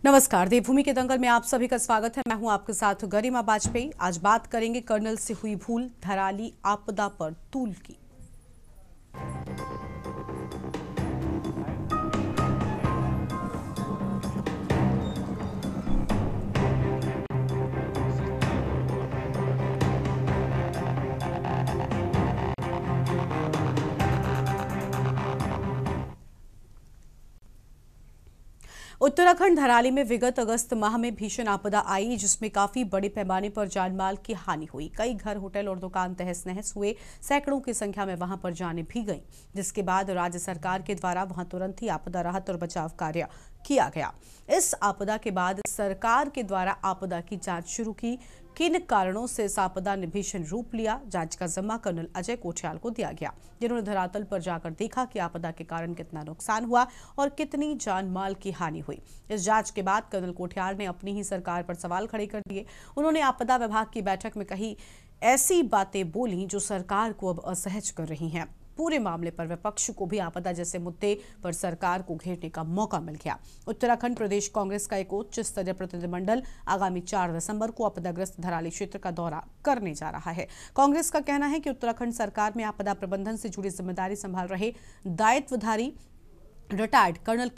नमस्कार, देवभूमि के दंगल में आप सभी का स्वागत है। मैं हूं आपके साथ गरिमा वाजपेयी। आज बात करेंगे कर्नल से हुई भूल, धराली आपदा पर तूल की। उत्तराखंड धराली में विगत अगस्त माह में भीषण आपदा आई, जिसमें काफी बड़े पैमाने पर जानमाल की हानि हुई। कई घर, होटल और दुकान तहस नहस हुए। सैकड़ों की संख्या में वहां पर जानें भी गईं, जिसके बाद राज्य सरकार के द्वारा वहां तुरंत ही आपदा राहत और बचाव कार्य किया गया। इस आपदा के बाद सरकार के द्वारा आपदा की जांच शुरू की। किन कारणों से इस आपदा ने भीषण रूप लिया, जांच का जिम्मा कर्नल अजय कोठियाल को दिया गया, जिन्होंने धरातल पर जाकर देखा कि आपदा के कारण कितना नुकसान हुआ और कितनी जान माल की हानि हुई। इस जांच के बाद कर्नल कोठियाल ने अपनी ही सरकार पर सवाल खड़े कर दिए। उन्होंने आपदा विभाग की बैठक में कही ऐसी बातें बोली जो सरकार को अब असहज कर रही हैं। पूरे मामले पर विपक्ष को भी आपदा जैसे मुद्दे पर सरकार को घेरने का मौका मिल गया। उत्तराखंड प्रदेश कांग्रेस का एक उच्च स्तरीय प्रतिनिधिमंडल आगामी 4 दिसंबर को आपदाग्रस्त धराली क्षेत्र का दौरा करने जा रहा है। कांग्रेस का कहना है कि उत्तराखंड सरकार में आपदा प्रबंधन से जुड़ी जिम्मेदारी संभाल रहे दायित्वधारी रिटायर्ड कर्नल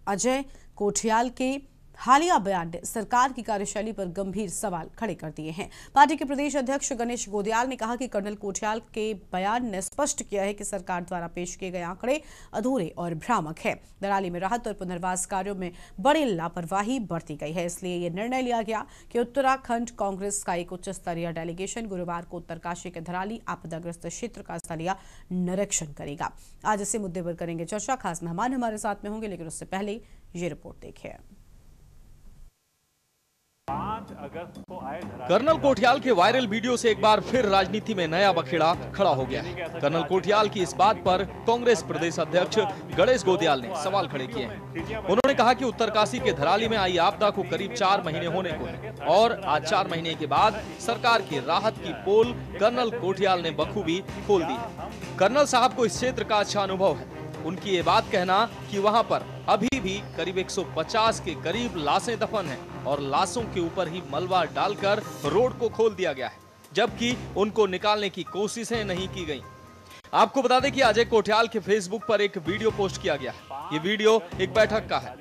अजय कोठियाल के हालिया बयान ने सरकार की कार्यशैली पर गंभीर सवाल खड़े कर दिए हैं। पार्टी के प्रदेश अध्यक्ष गणेश गोदियाल ने कहा कि कर्नल कोठियाल के बयान ने स्पष्ट किया है कि सरकार द्वारा पेश किए गए आंकड़े अधूरे और भ्रामक है। धराली में राहत और पुनर्वास कार्यों में बड़ी लापरवाही बरती गई है। इसलिए यह निर्णय लिया गया कि उत्तराखंड कांग्रेस का एक उच्च स्तरीय डेलीगेशन गुरुवार को उत्तरकाशी के धराली आपदाग्रस्त क्षेत्र का स्थलीय निरीक्षण करेगा। आज इसी मुद्दे पर करेंगे चर्चा। खास मेहमान हमारे साथ में होंगे, लेकिन उससे पहले ये रिपोर्ट देखिए। कर्नल कोठियाल के वायरल वीडियो से एक बार फिर राजनीति में नया बखेड़ा खड़ा हो गया है। कर्नल कोठियाल की इस बात पर कांग्रेस प्रदेश अध्यक्ष गणेश गोदियाल ने सवाल खड़े किए हैं। उन्होंने कहा कि उत्तरकाशी के धराली में आई आपदा को करीब 4 महीने होने को है और आज 4 महीने के बाद सरकार की राहत की पोल कर्नल कोठियाल ने बखूबी खोल दी है। कर्नल साहब को इस क्षेत्र का अच्छा अनुभव है। उनकी ये बात कहना कि वहां पर अभी भी करीब 150 के करीब लाशें दफन हैं और लाशों के ऊपर ही मलबा डालकर रोड को खोल दिया गया है, जबकि उनको निकालने की कोशिशें नहीं की गई। आपको बता दें कि अजय कोठियाल के फेसबुक पर एक वीडियो पोस्ट किया गया है। ये वीडियो एक बैठक का है।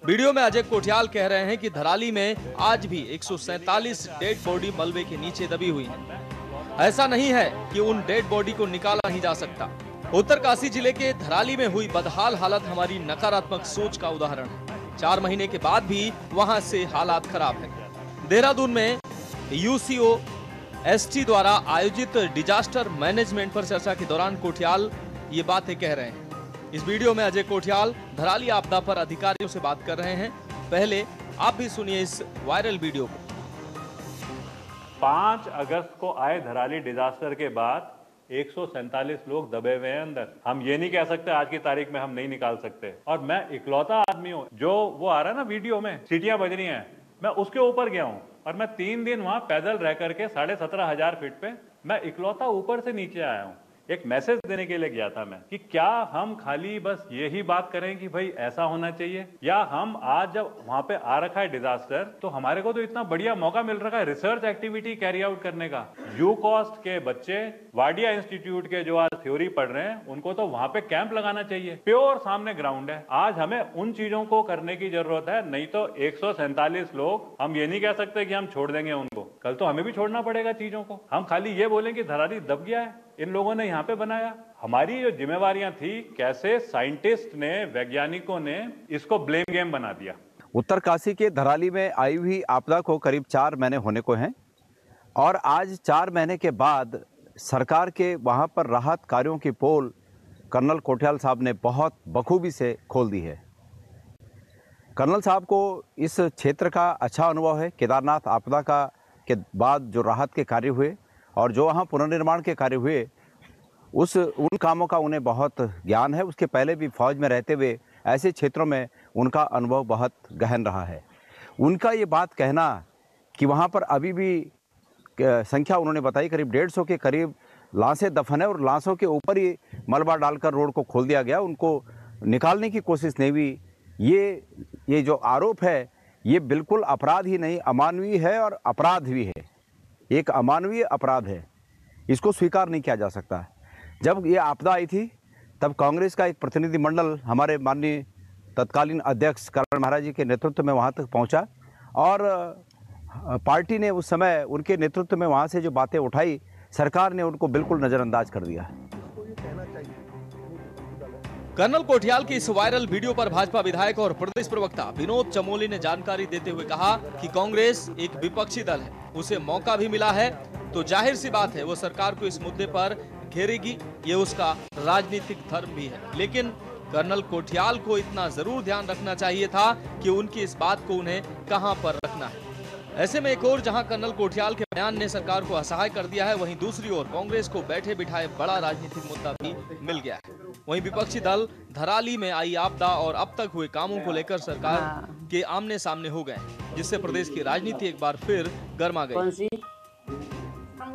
वीडियो में अजय कोठियाल कह रहे हैं कि धराली में आज भी 147 डेड बॉडी मलबे के नीचे दबी हुई है। ऐसा नहीं है कि उन डेड बॉडी को निकाला नहीं जा सकता। उत्तरकाशी जिले के धराली में हुई बदहाल हालत हमारी नकारात्मक सोच का उदाहरण है। 4 महीने के बाद भी वहां से हालात खराब है। देहरादून में यूसीओ एसटी द्वारा आयोजित डिजास्टर मैनेजमेंट पर चर्चा के दौरान कोठियाल ये बातें कह रहे हैं। इस वीडियो में अजय कोठियाल धराली आपदा पर अधिकारियों से बात कर रहे हैं। पहले आप भी सुनिए इस वायरल वीडियो को। 5 अगस्त को आए धराली डिजास्टर के बाद 147 लोग दबे हुए हैं अंदर। हम ये नहीं कह सकते आज की तारीख में हम नहीं निकाल सकते। और मैं इकलौता आदमी हूँ जो वो आ रहा है ना वीडियो में, सीटियां बज रही हैं, मैं उसके ऊपर गया हूँ और मैं 3 दिन वहां पैदल रह करके 17,500 फीट पे मैं इकलौता ऊपर से नीचे आया हूँ। एक मैसेज देने के लिए गया था मैं कि क्या हम खाली बस यही बात करें कि भाई ऐसा होना चाहिए, या हम आज जब वहां पे आ रखा है डिजास्टर तो हमारे को तो इतना बढ़िया मौका मिल रखा है रिसर्च एक्टिविटी कैरी आउट करने का। यूकॉस्ट के बच्चे वाडिया इंस्टीट्यूट के जो आज थ्योरी पढ़ रहे हैं उनको तो वहां पे कैंप लगाना चाहिए। प्योर सामने ग्राउंड है। आज हमें उन चीजों को करने की जरूरत है, नहीं तो 147 लोग हम ये नहीं कह सकते कि हम छोड़ देंगे उनको। कल तो हमें भी छोड़ना पड़ेगा चीजों को। हम खाली ये बोलें कि धराली दब गया है, इन लोगों ने यहाँ पे बनाया। हमारी जो जिम्मेवारियां थी, कैसे साइंटिस्ट ने, वैज्ञानिकों ने इसको ब्लेम गेम बना दिया। उत्तरकाशी के धराली में आई हुई आपदा को करीब 4 महीने होने को हैं और आज 4 महीने के बाद सरकार के वहाँ पर राहत कार्यों की पोल कर्नल कोठियाल साहब ने बहुत बखूबी से खोल दी है। कर्नल साहब को इस क्षेत्र का अच्छा अनुभव है। केदारनाथ आपदा के बाद जो राहत के कार्य हुए और जो वहाँ पुनर्निर्माण के कार्य हुए उन कामों का उन्हें बहुत ज्ञान है। उसके पहले भी फौज में रहते हुए ऐसे क्षेत्रों में उनका अनुभव बहुत गहन रहा है। उनका ये बात कहना कि वहाँ पर अभी भी संख्या उन्होंने बताई करीब 150 के करीब लाशें दफन है और लाशों के ऊपर ही मलबा डालकर रोड को खोल दिया गया, उनको निकालने की कोशिश नहीं हुई। ये जो आरोप है ये बिल्कुल अपराध ही नहीं, अमानवीय है और अपराध भी है। एक अमानवीय अपराध है, इसको स्वीकार नहीं किया जा सकता। जब ये आपदा आई थी तब कांग्रेस का एक प्रतिनिधिमंडल हमारे माननीय तत्कालीन अध्यक्ष करण महाराज जी के नेतृत्व में वहाँ तक पहुँचा और पार्टी ने उस समय उनके नेतृत्व में वहाँ से जो बातें उठाई, सरकार ने उनको बिल्कुल नज़रअंदाज कर दिया। कर्नल कोठियाल की इस वायरल वीडियो पर भाजपा विधायक और प्रदेश प्रवक्ता विनोद चमोली ने जानकारी देते हुए कहा कि कांग्रेस एक विपक्षी दल है, उसे मौका भी मिला है तो जाहिर सी बात है वो सरकार को इस मुद्दे पर घेरेगी, ये उसका राजनीतिक धर्म भी है। लेकिन कर्नल कोठियाल को इतना जरूर ध्यान रखना चाहिए था कि उनकी इस बात को उन्हें कहां पर रखना है। ऐसे में एक और जहां कर्नल कोठियाल के बयान ने सरकार को असहाय कर दिया है, वहीं दूसरी ओर कांग्रेस को बैठे बिठाए बड़ा राजनीतिक मुद्दा भी मिल गया है। वहीं विपक्षी दल धराली में आई आपदा और अब तक हुए कामों को लेकर सरकार के आमने सामने हो गए, जिससे प्रदेश की राजनीति एक बार फिर गर्मा गई।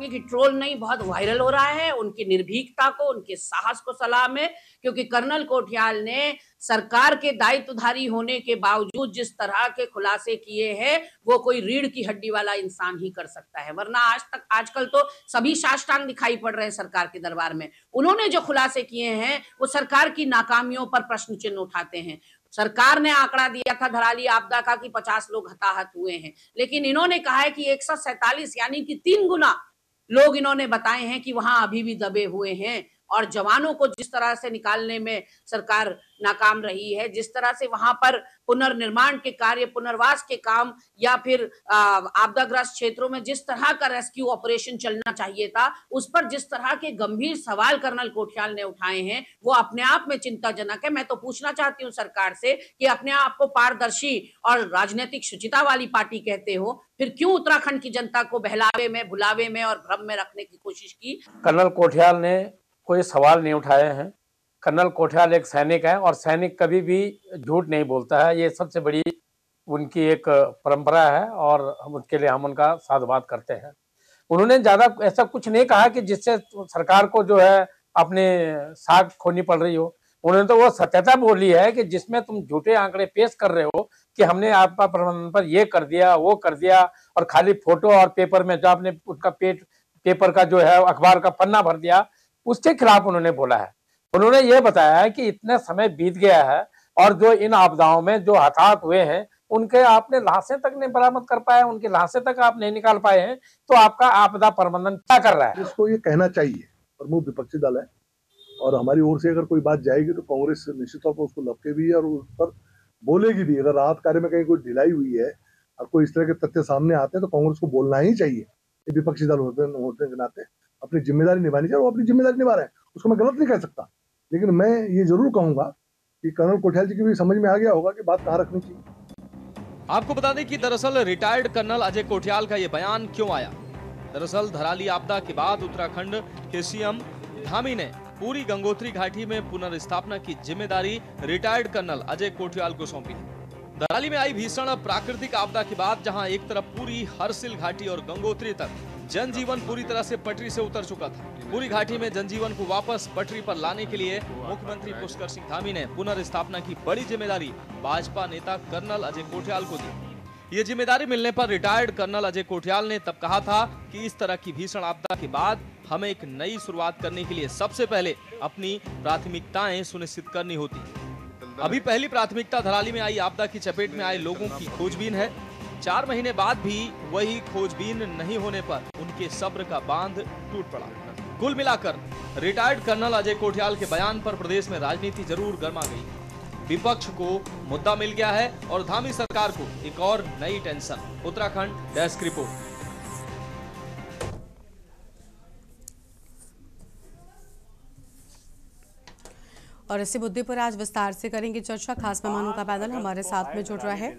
कि ट्रोल नहीं, बहुत वायरल हो रहा है। उनकी निर्भीकता को, उनके साहस को सलाम है, क्योंकि कर्नल कोठियाल ने सरकार के दायित्वधारी होने के बावजूद जिस तरह के खुलासे किए हैं वो कोई रीढ़ की हड्डी वाला इंसान ही कर सकता है। वरना आजकल तो सभी साष्टांग दिखाई पड़ रहे हैं सरकार के दरबार में। उन्होंने जो खुलासे किए हैं वो सरकार की नाकामियों पर प्रश्न चिन्ह उठाते हैं। सरकार ने आंकड़ा दिया था धराली आपदा का कि 50 लोग हताहत हुए हैं, लेकिन इन्होंने कहा है कि 147 यानी कि 3 गुना लोग इन्होंने बताए हैं कि वहां अभी भी दबे हुए हैं। और जवानों को जिस तरह से निकालने में सरकार नाकाम रही है, जिस तरह से वहां पर पुनर्निर्माण के कार्य, पुनर्वास के काम या फिर आपदाग्रस्त क्षेत्रों में जिस तरह का रेस्क्यू ऑपरेशन चलना चाहिए था, उस पर जिस तरह के गंभीर सवाल कर्नल कोठियाल ने उठाए हैं वो अपने आप में चिंताजनक है। मैं तो पूछना चाहती हूँ सरकार से कि अपने आप को पारदर्शी और राजनीतिक शुचिता वाली पार्टी कहते हो, फिर क्यों उत्तराखंड की जनता को बहलावे में, भुलावे में और भ्रम में रखने की कोशिश की? कर्नल कोठियाल ने कोई सवाल नहीं उठाए हैं। कर्नल कोठियाल एक सैनिक है और सैनिक कभी भी झूठ नहीं बोलता है। ये सबसे बड़ी उनकी एक परंपरा है और उसके लिए हम उनका साधुवाद करते हैं। उन्होंने ज्यादा ऐसा कुछ नहीं कहा कि जिससे सरकार को जो है अपने साख खोनी पड़ रही हो। उन्होंने तो वो सत्यता बोली है कि जिसमें तुम झूठे आंकड़े पेश कर रहे हो कि हमने आपदा प्रबंधन पर ये कर दिया, वो कर दिया, और खाली फोटो और पेपर में जो आपने उसका पेपर का जो है अखबार का पन्ना भर दिया, उसके खिलाफ उन्होंने बोला है। उन्होंने ये बताया है कि इतने समय बीत गया है और जो इन आपदाओं में जो हताहत हुए हैं उनके आपने लाशें तक नहीं बरामद कर पाए, उनकी लाशें तक आप नहीं निकाल पाए हैं, तो आपका आपदा प्रबंधन क्या कर रहा है? इसको ये कहना चाहिए। प्रमुख विपक्षी दल है और हमारी ओर से अगर कोई बात जाएगी तो कांग्रेस निश्चित तौर पर उसको लपके भी है और उस पर बोलेगी भी। अगर राहत कार्य में कहीं कोई ढिलाई हुई है और कोई इस तरह के तथ्य सामने आते हैं तो कांग्रेस को बोलना ही चाहिए। विपक्षी दल होते के नाते अपनी जिम्मेदारी निभानी चाहिए और वो अपनी जिम्मेदारी निभा रहे हैं, उसको मैं गलत नहीं कह सकता। लेकिन मैं ये जरूर कहूंगा कि कर्नल कोठियाल जी की भी समझ में आ गया होगा कि बात कहाँ रखनी चाहिए। आपको बता दें कि दरअसल रिटायर्ड कर्नल अजय कोठियाल का ये बयान क्यों आया। दरअसल धराली आपदा के बाद उत्तराखंड के सीएम धामी ने पूरी गंगोत्री घाटी में पुनर्स्थापना की जिम्मेदारी रिटायर्ड कर्नल अजय कोठियाल को सौंपी है। धराली में आई भीषण प्राकृतिक आपदा के बाद जहां एक तरफ पूरी हरसिल घाटी और गंगोत्री तक जनजीवन पूरी तरह से पटरी से उतर चुका था, पूरी घाटी में जनजीवन को वापस पटरी पर लाने के लिए मुख्यमंत्री पुष्कर सिंह धामी ने पुनर्स्थापना की बड़ी जिम्मेदारी भाजपा नेता कर्नल अजय कोठियाल को दी। ये जिम्मेदारी मिलने पर रिटायर्ड कर्नल अजय कोठियाल ने तब कहा था कि इस तरह की भीषण आपदा के बाद हमें एक नई शुरुआत करने के लिए सबसे पहले अपनी प्राथमिकताएं सुनिश्चित करनी होती। अभी पहली प्राथमिकता धराली में आई आपदा की चपेट में आए लोगों की खोजबीन है। 4 महीने बाद भी वही खोजबीन नहीं होने पर उनके सब्र का बांध टूट पड़ा। कुल मिलाकर रिटायर्ड कर्नल अजय कोठियाल के बयान पर प्रदेश में राजनीति जरूर गर्मा गई। विपक्ष को मुद्दा मिल गया है और धामी सरकार को एक और नई टेंशन। Uttarakhand desk report. और इसी मुद्दे पर आज विस्तार से करेंगे चर्चा। खास मेहमानों का पैनल हमारे साथ में जुड़ रहा है।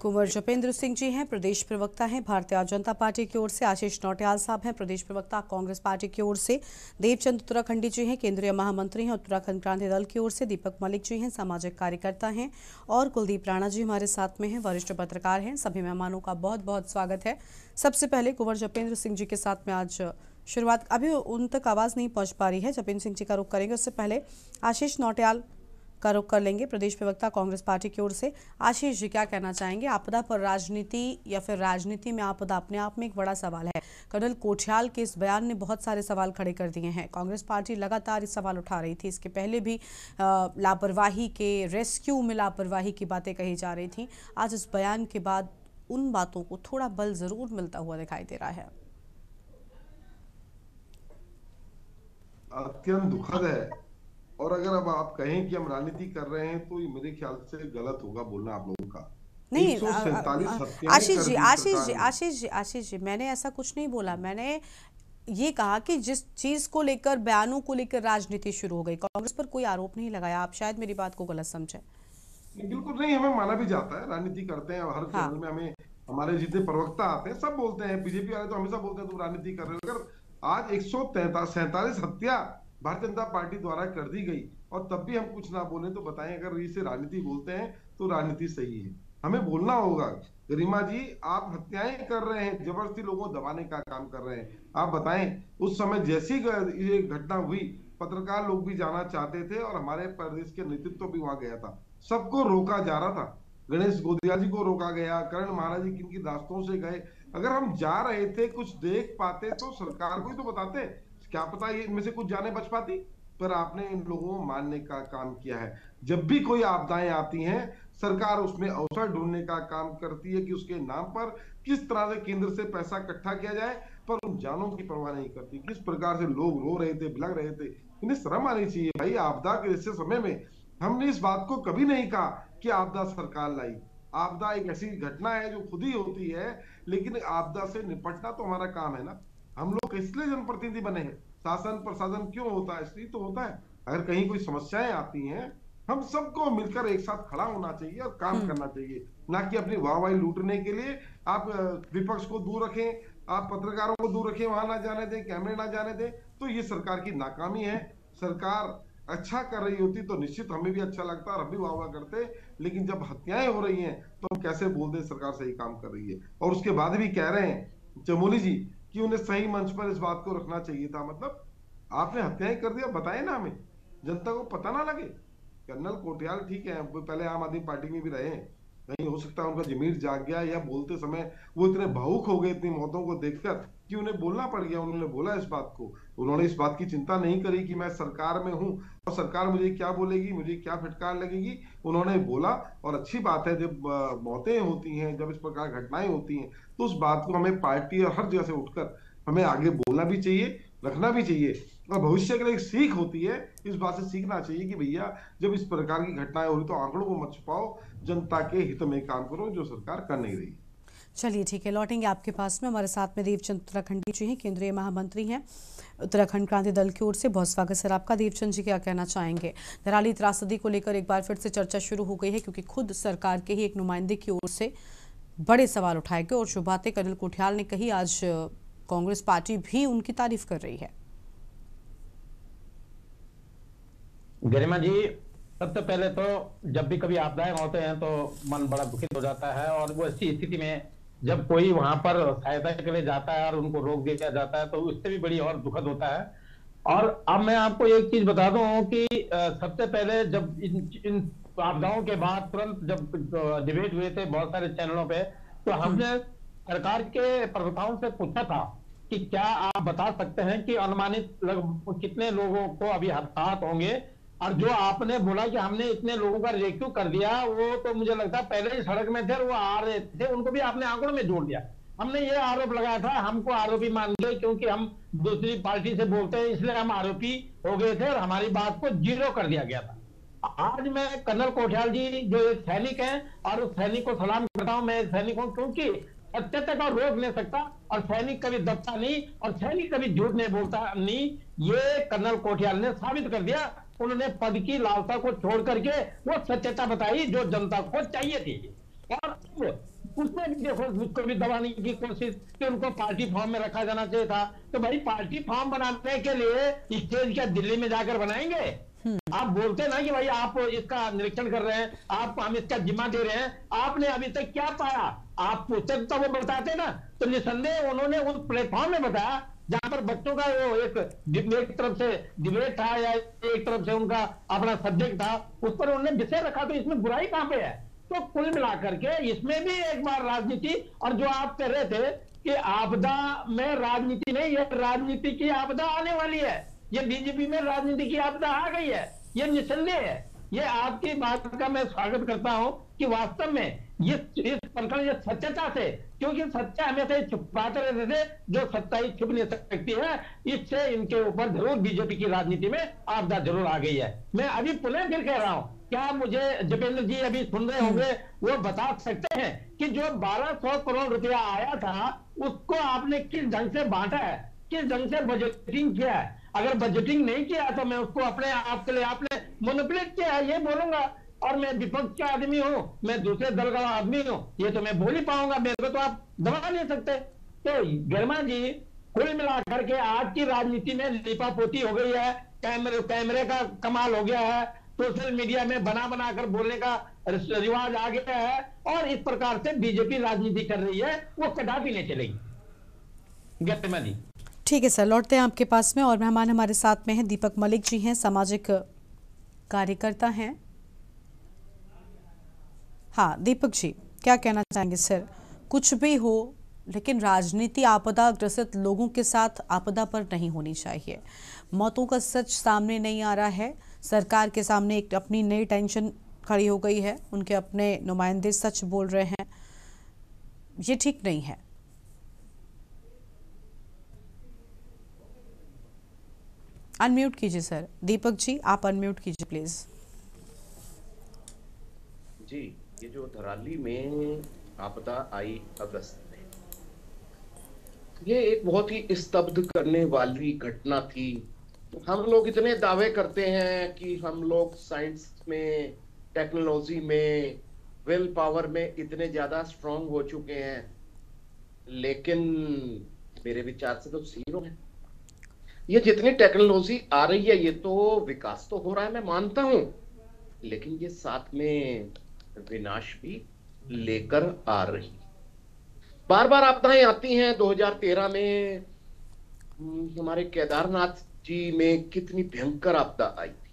कुंवर जपेंद्र सिंह जी हैं, प्रदेश प्रवक्ता हैं भारतीय जनता पार्टी की ओर से। आशीष नौटियाल साहब हैं, प्रदेश प्रवक्ता कांग्रेस पार्टी की ओर से। देवचंद उत्तराखंडी जी हैं, केंद्रीय महामंत्री हैं उत्तराखंड क्रांति दल की ओर से। दीपक मलिक जी हैं, सामाजिक कार्यकर्ता हैं। और कुलदीप राणा जी हमारे साथ में हैं, वरिष्ठ पत्रकार हैं। सभी मेहमानों का बहुत बहुत स्वागत है। सबसे पहले कुंवर जपेंद्र सिंह जी के साथ में आज शुरुआत, अभी उन तक आवाज़ नहीं पहुंच पा रही है, जपेंद्र सिंह जी का रुख करेंगे। उससे पहले आशीष नौटियाल, का रुख कर लेंगे। प्रदेश प्रवक्ता कांग्रेस पार्टी की ओर से आशीष जी क्या कहना चाहेंगे? आपदा पर राजनीति या फिर राजनीति में आपदा अपने आप में एक बड़ा सवाल है। कर्नल कोठियाल के इस बयान ने बहुत सारे सवाल खड़े कर दिए हैं। कांग्रेस पार्टी लगातार इस सवाल उठा रही थी। इसके पहले भी लापरवाही के, रेस्क्यू में लापरवाही की बातें कही जा रही थी। आज इस बयान के बाद उन बातों को थोड़ा बल जरूर मिलता हुआ दिखाई दे रहा है। अत्यंत दुखद है, और अगर अब आप कहें कि हम राजनीति कर रहे हैं तो ये मेरे ख्याल से गलत होगा बोलना आप लोगों का। नहीं, 147 आशीष जी, मैंने ऐसा कुछ नहीं बोला। मैंने ये कहा कि जिस चीज को लेकर, बयानों को लेकर राजनीति शुरू हो गई, कांग्रेस पर कोई आरोप नहीं लगाया। आप शायद मेरी बात को गलत समझे। बिल्कुल नहीं, हमें माना भी जाता है, राजनीति करते हैं हर चैनल में। हमें हमारे जितने प्रवक्ता आते हैं सब बोलते हैं, बीजेपी वाले तो हमेशा बोलते हैं तुम राजनीति कर रहे हो। अगर आज 147 हत्या भारतीय जनता पार्टी द्वारा कर दी गई और तब भी हम कुछ ना बोले तो बताएं, अगर इसे राजनीति बोलते हैं तो राजनीति सही है। हमें बोलना होगा, गरिमा जी आप हत्याएं कर रहे हैं, जबरदस्ती लोगों को दबाने का काम कर रहे हैं। आप बताएं, उस समय जैसी ये घटना हुई, पत्रकार लोग भी जाना चाहते थे और हमारे प्रदेश के नेतृत्व भी वहां गया था। सबको रोका जा रहा था। गणेश गोदिया जी को रोका गया, करण महाराज जी किन किन रास्तों से गए। अगर हम जा रहे थे, कुछ देख पाते तो सरकार को ही तो बताते, क्या पता ये इनमें से कुछ जाने बच पाती। पर आपने इन लोगों को मानने का काम किया है। जब भी कोई आपदाएं आती हैं, सरकार उसमें अवसर ढूंढने का काम करती है कि उसके नाम पर किस तरह से केंद्र से पैसा इकट्ठा किया जाए, पर उन जानों की परवाह नहीं करती। किस प्रकार से लोग रो रहे थे, बिलख रहे थे, इन्हें शर्म आनी चाहिए भाई। आपदा के ऐसे समय में हमने इस बात को कभी नहीं कहा कि आपदा सरकार लाई। आपदा एक ऐसी घटना है जो खुद ही होती है, लेकिन आपदा से निपटना तो हमारा काम है ना। हम लोग इसलिए जनप्रतिनिधि बने हैं। शासन प्रशासन क्यों होता है? इसलिए तो होता है। अगर कहीं कोई समस्याएं आती हैं, हम सबको मिलकर एक साथ खड़ा होना चाहिए और काम करना चाहिए, ना कि अपनी वाहवाही लूटने के लिए आप विपक्ष को दूर रखें, आप पत्रकारों को दूर रखें, वहां ना जाने दें, कैमरे ना जाने दें। तो ये सरकार की नाकामी है। सरकार अच्छा कर रही होती तो निश्चित हमें भी अच्छा लगता और हम भी वाह करते, लेकिन जब हत्याएं हो रही हैं तो हम कैसे बोलते सरकार सही काम कर रही है। और उसके बाद भी कह रहे हैं चमोली जी कि उन्हें सही मंच पर इस बात को रखना चाहिए था। मतलब आपने हत्याएं कर दिया, बताए ना हमें, जनता को पता ना लगे। कर्नल कोठियाल ठीक है, पहले आम आदमी पार्टी में भी रहे हैं, नहीं हो सकता उनका जमीर जाग गया या बोलते समय वो इतने भावुक हो गए इतनी मौतों को देखकर कि उन्हें बोलना पड़ गया। उन्होंने बोला इस बात को, उन्होंने इस बात की चिंता नहीं करी कि मैं सरकार में हूं और सरकार मुझे क्या बोलेगी, मुझे क्या फटकार लगेगी। उन्होंने बोला, और अच्छी बात है जब मौतें होती हैं, जब इस प्रकार घटनाएं होती हैं तो उस बात को हमें पार्टी और हर जगह से उठकर हमें आगे बोलना भी चाहिए, रखना भी चाहिए। और भविष्य के लिए एक सीख होती है, इस बात से सीखना चाहिए कि भैया जब इस प्रकार की घटनाएं हो रही तो आंकड़ों को मत छुपाओ, जनता के हित में काम करो, जो सरकार कर नहीं रही। चलिए ठीक है, लौटेंगे आपके पास में। हमारे साथ में देवचंद उत्तराखंडी जी हैं, केंद्रीय महामंत्री हैं उत्तराखंड क्रांति दल की ओर से। बहुत स्वागत सर आपका। देवचंद जी क्या कहना चाहेंगे? धराली त्रासदी को लेकर एक बार फिर से चर्चा शुरू हो गई है, क्योंकि खुद सरकार के ही एक नुमाइंदे की ओर से बड़े सवाल उठाए गए और जो बातें कर्नल कोठियाल ने कही, आज कांग्रेस पार्टी भी उनकी तारीफ कर रही है। गरिमा जी, सबसे पहले तो जब भी कभी आपदाएं होते हैं तो मन बड़ा दुखित हो जाता है, और वो ऐसी स्थिति में जब कोई वहां पर सहायता के लिए जाता है और उनको रोक दिया जाता है तो उससे भी बड़ी और दुखद होता है। और अब मैं आपको एक चीज बता दूं कि सबसे पहले जब इन आपदाओं के बाद तुरंत जब डिबेट हुए थे बहुत सारे चैनलों पे, तो हमने सरकार के प्रवक्ताओं से पूछा था कि क्या आप बता सकते हैं कि अनुमानित कितने लोगों को अभी हादसात होंगे। और जो आपने बोला कि हमने इतने लोगों का रेस्क्यू कर दिया, वो तो मुझे लगता है पहले ही सड़क में थे और वो आ रहे थे, उनको भी आपने आंकड़ों में जोड़ दिया। हमने ये आरोप लगाया था, हमको आरोपी मान गए क्योंकि हम दूसरी पार्टी से बोलते हैं, इसलिए हम आरोपी हो गए थे और हमारी बात को जीरो कर दिया गया था। आज मैं कर्नल कोठियाल जी जो एक सैनिक हैं और उस सैनिक को सलाम करता हूं। मैं एक सैनिक हूं क्योंकि सत्यता का रोक नहीं सकता और सैनिक कभी दबता नहीं और सैनिक कभी झूठ नहीं बोलता नहीं। ये कर्नल कोठियाल ने साबित कर दिया। उन्होंने पद की लालसा को छोड़ करके वो सत्यता बताई जो जनता को चाहिए थी। और उसने भी देखो उसको भी दबाने की कोशिश कि उनको पार्टी फॉर्म में रखा जाना चाहिए था। तो भाई पार्टी फॉर्म बनाने के लिए स्टेज क्या दिल्ली में जाकर बनाएंगे? आप बोलते ना कि भाई आप इसका निरीक्षण कर रहे हैं, आप हम इसका जिम्मा दे रहे हैं, आपने अभी तक क्या पाया? आप पूछते तो वो बताते ना। तो निसंदेह उन्होंने उस प्लेटफॉर्म में बताया जहां पर बच्चों का वो एक तरफ से डिबेट था या एक तरफ से उनका अपना सब्जेक्ट था, उस पर उन्होंने विषय रखा, तो इसमें बुराई कहां पे है? तो कुल मिलाकर के इसमें भी एक बार राजनीति, और जो आप कह रहे थे कि आपदा में राजनीति नहीं है, राजनीति की आपदा आने वाली है। ये बीजेपी में राजनीति की आपदा आ गई है, ये निसंदेह है। ये आपकी बात का मैं स्वागत करता हूं कि वास्तव में इस प्रकरण, ये सत्यता से, क्योंकि सच्चा हमेशा छुपाते रहते थे, जो सच्चाई छुप नहीं सकती है, इससे इनके ऊपर जरूर बीजेपी की राजनीति में आपदा जरूर आ गई है। मैं अभी पुनः फिर कह रहा हूं, क्या मुझे जपेंद्र जी अभी सुन रहे होंगे, वो बता सकते हैं कि जो 1200 करोड़ रुपया आया था उसको आपने किस ढंग से बांटा है, किस ढंग से बजटिंग किया है? अगर बजटिंग नहीं किया तो मैं उसको अपने आप के लिए आपने मोनोपुलेट किया है ये बोलूंगा, और मैं विपक्ष का आदमी हूं, मैं दूसरे दल का आदमी हूं, ये तो मैं बोल ही पाऊंगा, मेरे को तो आप दबा नहीं सकते। तो गर्मा जी, कुल मिलाकर के आज की राजनीति में लिपापोती हो गई है, कैमरे का कमाल हो गया है, सोशल मीडिया में बना बना कर बोलने का रिवाज आ गया है, और इस प्रकार से बीजेपी राजनीति कर रही है, वो कदापि नहीं चलेगी। गर्मा जी ठीक है सर, लौटते हैं आपके पास में, और मेहमान हमारे साथ में हैं दीपक मलिक जी, हैं सामाजिक कार्यकर्ता हैं। हाँ दीपक जी, क्या कहना चाहेंगे सर? कुछ भी हो, लेकिन राजनीति आपदा ग्रसित लोगों के साथ आपदा पर नहीं होनी चाहिए। मौतों का सच सामने नहीं आ रहा है, सरकार के सामने एक अपनी नई टेंशन खड़ी हो गई है, उनके अपने नुमाइंदे सच बोल रहे हैं, ये ठीक नहीं है। अनम्यूट कीजिए सर, दीपक जी आप अनम्यूट कीजिए प्लीज। जी, ये जो धराली में आपदा आई अगस्त में, ये एक बहुत ही स्तब्ध करने वाली घटना थी। हम लोग इतने दावे करते हैं कि हम लोग साइंस में, टेक्नोलॉजी में, विल पावर में इतने ज्यादा स्ट्रांग हो चुके हैं, लेकिन मेरे विचार से तो जीरो है। ये जितनी टेक्नोलॉजी आ रही है, ये तो विकास तो हो रहा है, मैं मानता हूं, लेकिन ये साथ में विनाश भी लेकर आ रही। बार बार आपदाएं आती हैं। 2013 में हमारे केदारनाथ जी में कितनी भयंकर आपदा आई थी।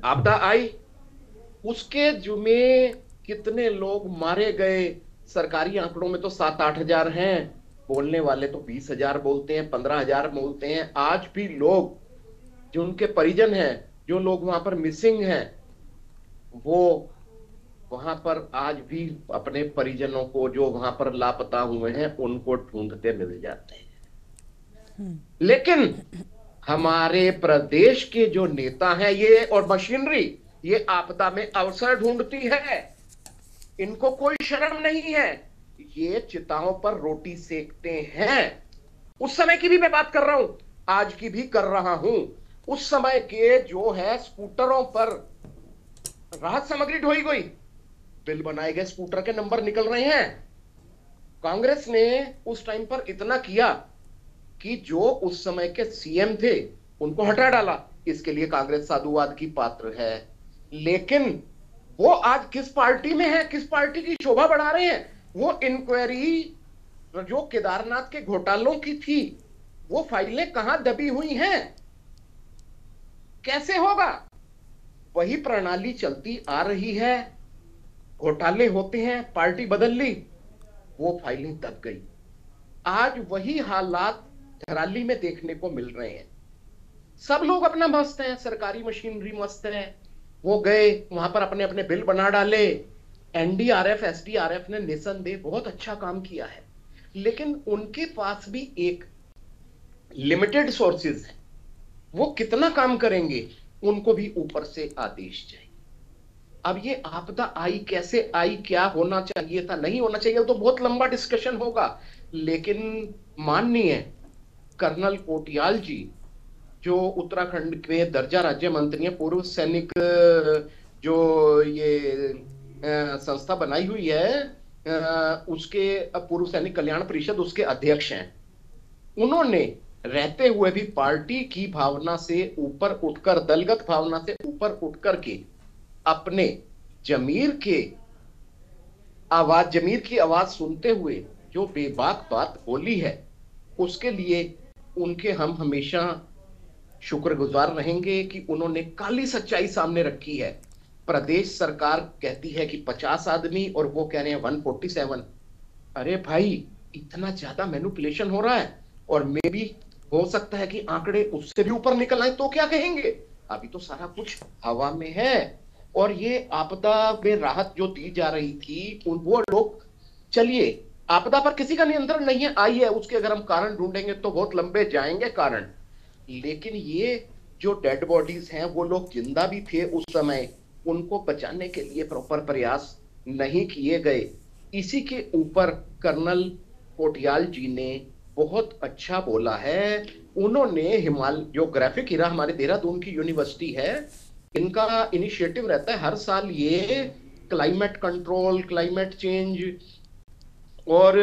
आपदा आई, उसके जुमे कितने लोग मारे गए। सरकारी आंकड़ों में तो 7-8 हजार हैं, बोलने वाले तो 20,000 बोलते हैं, 15,000 बोलते हैं। आज भी लोग, जो उनके परिजन हैं, जो लोग वहां पर मिसिंग हैं, वो वहां पर आज भी अपने परिजनों को, जो वहां पर लापता हुए हैं, उनको ढूंढते मिल जाते हैं। लेकिन हमारे प्रदेश के जो नेता हैं, ये और मशीनरी, ये आपदा में अवसर ढूंढती है, इनको कोई शर्म नहीं है, ये चिताओं पर रोटी सेकते हैं। उस समय की भी मैं बात कर रहा हूं, आज की भी कर रहा हूं। उस समय के जो है स्कूटरों पर राहत सामग्री ढोई गई, बिल बनाए गए, स्कूटर के नंबर निकल रहे हैं। कांग्रेस ने उस टाइम पर इतना किया कि जो उस समय के सीएम थे उनको हटा डाला। इसके लिए कांग्रेस साधुवाद की पात्र है। लेकिन वो आज किस पार्टी में है, किस पार्टी की शोभा बढ़ा रहे हैं? वो इंक्वायरी जो केदारनाथ के घोटालों की थी, वो फाइलें कहां दबी हुई हैं? कैसे होगा? वही प्रणाली चलती आ रही है, घोटाले होते हैं, पार्टी बदल ली, वो फाइलें दब गई। आज वही हालात धराली में देखने को मिल रहे हैं। सब लोग अपना मस्त हैं, सरकारी मशीनरी मस्त है, वो गए वहां पर अपने अपने बिल बना डाले। एनडीआरएफ, एसडीआरएफ ने निसंदेह बहुत अच्छा काम किया है, लेकिन उनके पास भी एक लिमिटेड सोर्सेज है, वो कितना काम करेंगे? उनको भी ऊपर से आदेश चाहिए। अब ये आपदा आई, कैसे आई, क्या होना चाहिए था, नहीं होना चाहिए, तो बहुत लंबा डिस्कशन होगा। लेकिन माननीय कर्नल कोटियाल जी, जो उत्तराखंड के दर्जा राज्य मंत्री हैं, पूर्व सैनिक जो ये संस्था बनाई हुई है, उसके पूर्व सैनिक कल्याण परिषद, उसके अध्यक्ष हैं। उन्होंने रहते हुए भी पार्टी की भावना से ऊपर उठकर, दलगत भावना से ऊपर उठकर के अपने जमीर की आवाज सुनते हुए जो बेबाक बात बोली है, उसके लिए उनके हम हमेशा शुक्रगुजार रहेंगे कि उन्होंने काली सच्चाई सामने रखी है। प्रदेश सरकार कहती है कि 50 आदमी और वो कह रहे हैं 147। अरे भाई, इतना ज्यादा मैनिपुलेशन हो रहा है, और मे भी हो सकता है कि आंकड़े उससे भी ऊपर निकल आए, तो क्या कहेंगे? अभी तो सारा कुछ हवा में है। और ये आपदा में राहत जो दी जा रही थी, वो लोग, चलिए, आपदा पर किसी का नियंत्रण नहीं है, आई है, उसके अगर हम कारण ढूंढेंगे तो बहुत लंबे जाएंगे कारण। लेकिन ये जो डेड बॉडीज हैं, वो लोग जिंदा भी थे उस समय, उनको बचाने के लिए प्रॉपर प्रयास नहीं किए गए। इसी के ऊपर कर्नल कोटियाल जी ने बहुत अच्छा बोला है। उन्होंने जो ग्राफिक हीरा हमारे देहरादून की यूनिवर्सिटी है, इनका इनिशिएटिव रहता है हर साल ये क्लाइमेट कंट्रोल, क्लाइमेट चेंज और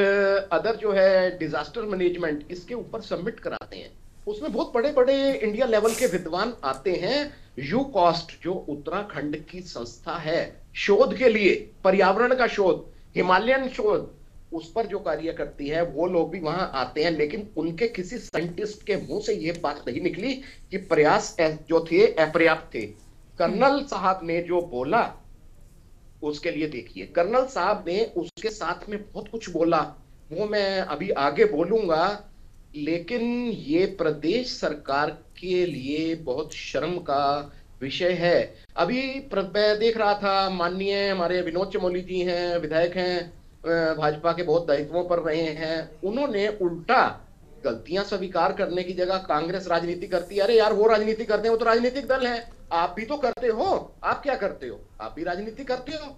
अदर जो है डिजास्टर मैनेजमेंट, इसके ऊपर सबमिट कराते हैं। उसमें बहुत बड़े बड़े इंडिया लेवल के विद्वान आते हैं। यूकॉस्ट जो उत्तराखंड की संस्था है शोध के लिए, पर्यावरण का शोध, हिमालयन शोध, उस पर जो कार्य करती है, वो लोग भी वहां आते हैं। लेकिन उनके किसी साइंटिस्ट के मुंह से ये बात नहीं निकली कि प्रयास जो थे अपर्याप्त थे। कर्नल साहब ने जो बोला उसके लिए देखिए, कर्नल साहब ने उसके साथ में बहुत कुछ बोला, वो मैं अभी आगे बोलूंगा। लेकिन ये प्रदेश सरकार के लिए बहुत शर्म का विषय है। अभी मैं देख रहा था, माननीय हमारे विनोद चमोली जी हैं, विधायक हैं, भाजपा के बहुत दायित्वों पर रहे हैं, उन्होंने उल्टा गलतियां स्वीकार करने की जगह कांग्रेस राजनीति करती है। अरे यार, वो राजनीति करते हैं, वो तो राजनीतिक दल है, आप भी तो करते हो। आप क्या करते हो? आप भी राजनीति करते हो।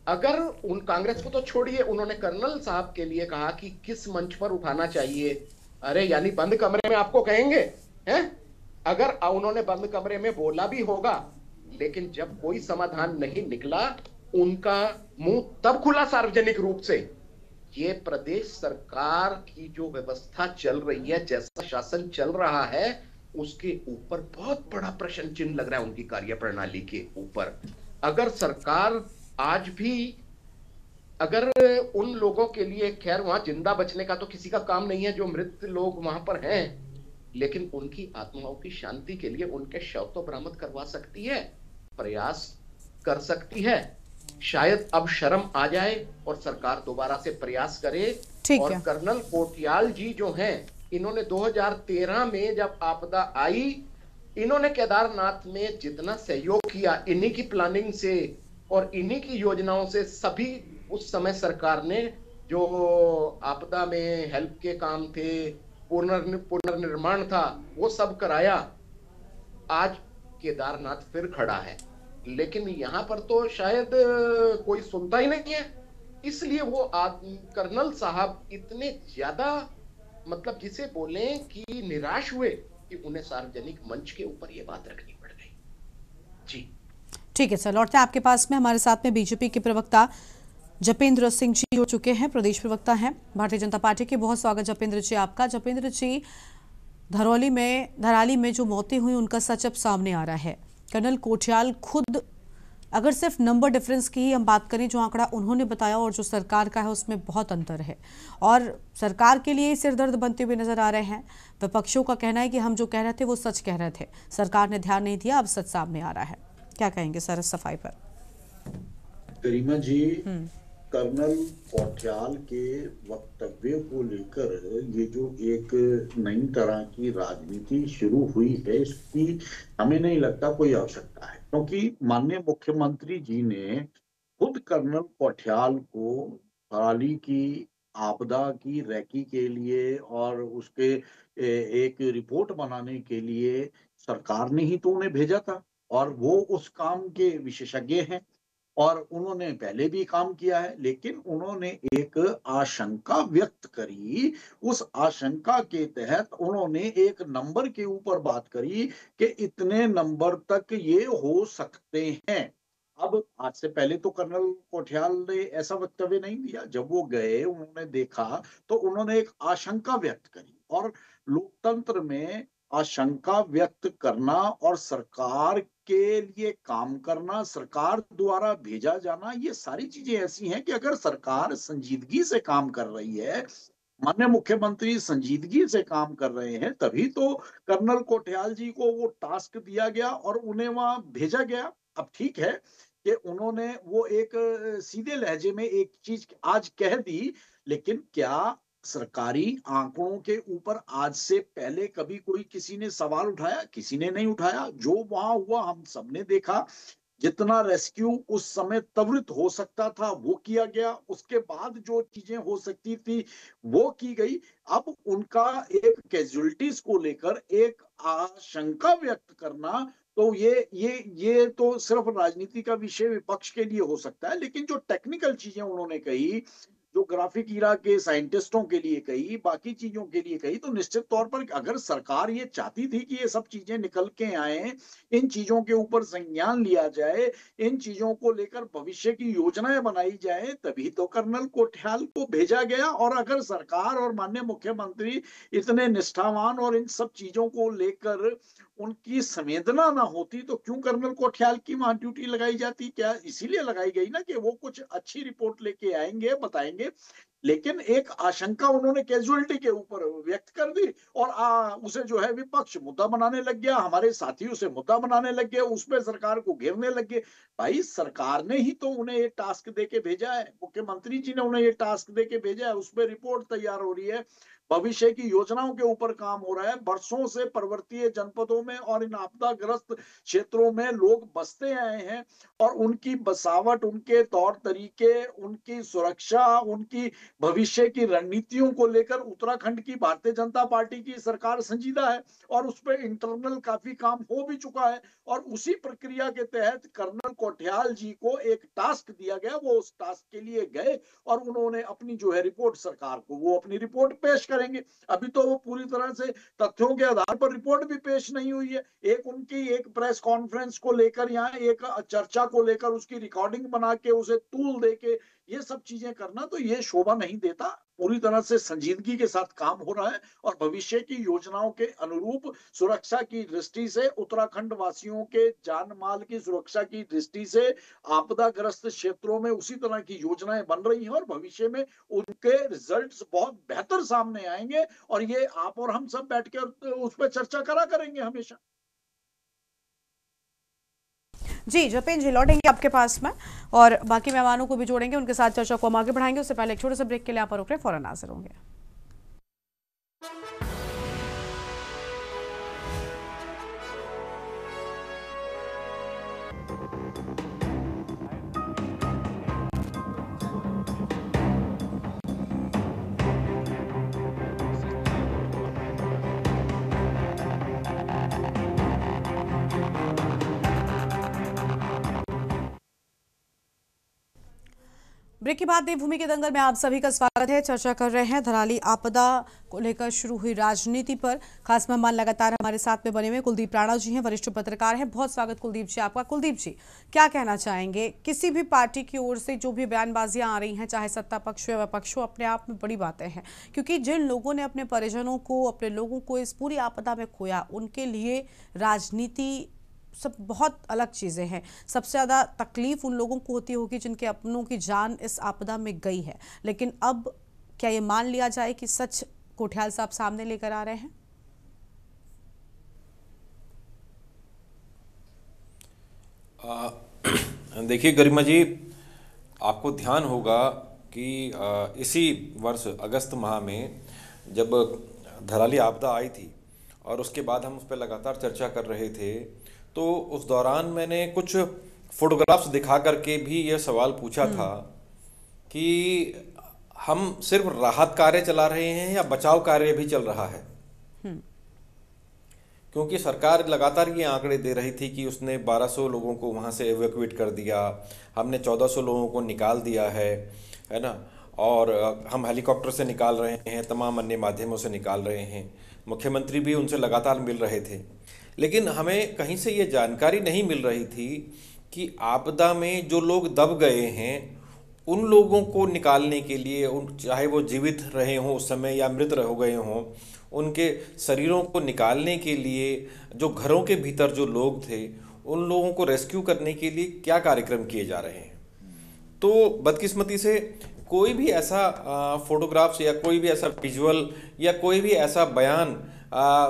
अगर उन कांग्रेस को तो छोड़िए, उन्होंने कर्नल साहब के लिए कहा कि किस मंच पर उठाना चाहिए। अरे यानी बंद कमरे में आपको कहेंगे हैं? अगर उन्होंने बंद कमरे में बोला भी होगा, लेकिन जब कोई समाधान नहीं निकला, उनका मुंह तब खुला सार्वजनिक रूप से। ये प्रदेश सरकार की जो व्यवस्था चल रही है, जैसा शासन चल रहा है, उसके ऊपर बहुत बड़ा प्रश्न चिन्ह लग रहा है, उनकी कार्यप्रणाली के ऊपर। अगर सरकार आज भी, अगर उन लोगों के लिए, खैर वहां जिंदा बचने का तो किसी का काम नहीं है जो मृत लोग वहां पर हैं, लेकिन उनकी आत्माओं की शांति के लिए उनके शव तो बरामद करवा सकती है, प्रयास कर सकती है। शायद अब शर्म आ जाए और सरकार दोबारा से प्रयास करे। और कर्नल कोटियाल जी जो हैं, इन्होंने 2013 में जब आपदा आई, इन्होंने केदारनाथ में जितना सहयोग किया, इन्हीं की प्लानिंग से और इन्हीं की योजनाओं से, सभी उस समय सरकार ने जो आपदा में हेल्प के काम थे, पुनर्निर्माण था, वो सब कराया। आज केदारनाथ फिर खड़ा है, लेकिन यहां पर तो शायद कोई सुनता ही नहीं है। इसलिए वो कर्नल साहब इतने ज्यादा, मतलब जिसे बोले कि निराश हुए कि उन्हें सार्वजनिक मंच के ऊपर ये बात रखनी पड़ गई। जी ठीक है सर, लौटते हैं आपके पास में। हमारे साथ में बीजेपी के प्रवक्ता जपेंद्र सिंह जी जुड़ चुके हैं, प्रदेश प्रवक्ता हैं भारतीय जनता पार्टी के। बहुत स्वागत जपेंद्र जी आपका। जपेंद्र जी, धराली में जो मौतें हुई उनका सच अब सामने आ रहा है। कर्नल कोटियाल खुद, अगर सिर्फ नंबर डिफरेंस की ही हम बात करें, जो आंकड़ा उन्होंने बताया और जो सरकार का है उसमें बहुत अंतर है, और सरकार के लिए सिरदर्द बनते हुए नजर आ रहे हैं। विपक्षों का कहना है कि हम जो कह रहे थे वो सच कह रहे थे, सरकार ने ध्यान नहीं दिया, अब सच सामने आ रहा है। क्या कहेंगे सर इस सफाई पर? गरिमा जी, कर्नल कोटियाल के वक्तव्य को लेकर ये जो एक नई तरह की राजनीति शुरू हुई है, इसकी हमें नहीं लगता कोई आवश्यकता है, क्योंकि माननीय मुख्यमंत्री जी ने खुद कर्नल कोटियाल को धराली की आपदा की रैकी के लिए और उसके एक रिपोर्ट बनाने के लिए सरकार ने ही तो उन्हें भेजा था, और वो उस काम के विशेषज्ञ हैं और उन्होंने पहले भी काम किया है। लेकिन उन्होंने एक आशंका व्यक्त करी, उस आशंका के तहत उन्होंने एक नंबर के ऊपर बात करी कि इतने नंबर तक ये हो सकते हैं। अब आज से पहले तो कर्नल कोटियाल ने ऐसा वक्तव्य नहीं दिया। जब वो गए, उन्होंने देखा तो उन्होंने एक आशंका व्यक्त करी, और लोकतंत्र में आशंका व्यक्त करना और सरकार के लिए काम करना, सरकार द्वारा भेजा जाना, ये सारी चीजें ऐसी हैं कि अगर सरकार संजीदगी से काम कर रही है, माननीय मुख्यमंत्री संजीदगी से काम कर रहे हैं, तभी तो कर्नल कोठियाल जी को वो टास्क दिया गया और उन्हें वहां भेजा गया। अब ठीक है कि उन्होंने वो एक सीधे लहजे में एक चीज आज कह दी, लेकिन क्या सरकारी आंकड़ों के ऊपर आज से पहले कभी कोई किसी ने सवाल उठाया? किसी ने नहीं उठाया। जो वहां हुआ हम सबने देखा। जितना रेस्क्यू उस समय त्वरित हो सकता था वो किया गया, उसके बाद जो चीजें हो सकती थी वो की गई। अब उनका एक कैजुअलिटीज को लेकर एक आशंका व्यक्त करना, तो ये तो सिर्फ राजनीति का विषय विपक्ष के लिए हो सकता है, लेकिन जो टेक्निकल चीजें उन्होंने कही, जो ग्राफिक ईरा के साइंटिस्टों के लिए कही, बाकी चीजों के लिए कही, तो निश्चित तौर पर अगर सरकार ये चाहती थी कि ये सब चीजें निकल के आए, इन चीजों के ऊपर संज्ञान लिया जाए, इन चीजों को लेकर भविष्य की योजनाएं बनाई जाए, तभी तो कर्नल कोठियाल को भेजा गया। और अगर सरकार और माननीय मुख्यमंत्री इतने निष्ठावान और इन सब चीजों को लेकर उनकी संवेदना ना होती, तो क्यों कर्नल कोठियाल की वहां ड्यूटी लगाई जाती? क्या इसीलिए लगाई गई ना कि वो कुछ अच्छी रिपोर्ट लेके आएंगे, बताएंगे। लेकिन एक आशंका उन्होंने कैजुअलिटी के ऊपर व्यक्त कर दी और उसे जो है विपक्ष मुद्दा बनाने लग गया, हमारे साथी उसे मुद्दा बनाने लग गए, उसमें सरकार को घेरने लग गए। भाई, सरकार ने ही तो उन्हें ये टास्क देके भेजा है, मुख्यमंत्री जी ने उन्हें ये टास्क देके भेजा है, उसमें रिपोर्ट तैयार हो रही है, भविष्य की योजनाओं के ऊपर काम हो रहा है। बरसों से पर्वतीय जनपदों में और इन आपदाग्रस्त क्षेत्रों में लोग बसते आए हैं और उनकी बसावट, उनके तौर तरीके, उनकी सुरक्षा, उनकी भविष्य की रणनीतियों को लेकर उत्तराखंड की भारतीय जनता पार्टी की सरकार संजीदा है और उस पर इंटरनल काफी काम हो भी चुका है। और उसी प्रक्रिया के तहत कर्नल कोठियाल जी को एक टास्क दिया गया, वो उस टास्क के लिए गए और उन्होंने अपनी जो है रिपोर्ट सरकार को, वो अपनी रिपोर्ट पेश करेंगे। अभी तो वो पूरी तरह से तथ्यों के आधार पर रिपोर्ट भी पेश नहीं हुई है। एक उनकी एक प्रेस कॉन्फ्रेंस को लेकर, यहाँ एक चर्चा को लेकर उसकी रिकॉर्डिंग बना के उसे तूल दे के ये सब चीजें करना, तो ये शोभा नहीं देता। पूरी तरह से संजीदगी के साथ काम हो रहा है और भविष्य की योजनाओं के अनुरूप सुरक्षा की दृष्टि से, उत्तराखंड वासियों के जान माल की सुरक्षा की दृष्टि से आपदाग्रस्त क्षेत्रों में उसी तरह की योजनाएं बन रही हैं और भविष्य में उनके रिजल्ट्स बहुत बेहतर सामने आएंगे और ये आप और हम सब बैठकर उस पर चर्चा करा करेंगे हमेशा। जी जतिन जी, लौटेंगे आपके पास में और बाकी मेहमानों को भी जोड़ेंगे, उनके साथ चर्चा को हम आगे बढ़ाएंगे। उससे पहले एक छोटे से ब्रेक के लिए आप रुक रहे, फौरन हाजिर होंगे। ब्रेक के बाद देवभूमि के दंगल में आप सभी का स्वागत है। चर्चा कर रहे हैं धराली आपदा को लेकर शुरू हुई राजनीति पर। खास मेहमान लगातार हमारे साथ में बने हुए कुलदीप राणा जी हैं, वरिष्ठ पत्रकार हैं। बहुत स्वागत कुलदीप जी आपका। कुलदीप जी, क्या कहना चाहेंगे? किसी भी पार्टी की ओर से जो भी बयानबाजियां आ रही हैं, चाहे सत्ता पक्ष हो या विपक्ष हो, अपने आप में बड़ी बातें हैं, क्योंकि जिन लोगों ने अपने परिजनों को, अपने लोगों को इस पूरी आपदा में खोया, उनके लिए राजनीति सब बहुत अलग चीज़ें हैं। सबसे ज़्यादा तकलीफ उन लोगों को होती होगी जिनके अपनों की जान इस आपदा में गई है। लेकिन अब क्या ये मान लिया जाए कि सच कोठियाल साहब सामने लेकर आ रहे हैं? देखिए गरिमा जी, आपको ध्यान होगा कि इसी वर्ष अगस्त माह में जब धराली आपदा आई थी और उसके बाद हम उस पर लगातार चर्चा कर रहे थे, तो उस दौरान मैंने कुछ फोटोग्राफ्स दिखा करके भी यह सवाल पूछा था कि हम सिर्फ राहत कार्य चला रहे हैं या बचाव कार्य भी चल रहा है। क्योंकि सरकार लगातार ये आंकड़े दे रही थी कि उसने 1200 लोगों को वहाँ से एवैक्यूएट कर दिया, हमने 1400 लोगों को निकाल दिया है ना, और हम हेलीकॉप्टर से निकाल रहे हैं, तमाम अन्य माध्यमों से निकाल रहे हैं। मुख्यमंत्री भी उनसे लगातार मिल रहे थे, लेकिन हमें कहीं से ये जानकारी नहीं मिल रही थी कि आपदा में जो लोग दब गए हैं उन लोगों को निकालने के लिए, चाहे वो जीवित रहे हों उस समय या मृत हो गए हों, उनके शरीरों को निकालने के लिए जो घरों के भीतर जो लोग थे उन लोगों को रेस्क्यू करने के लिए क्या कार्यक्रम किए जा रहे हैं। तो बदकिस्मती से कोई भी ऐसा फोटोग्राफ्स या कोई भी ऐसा विजुअल या कोई भी ऐसा बयान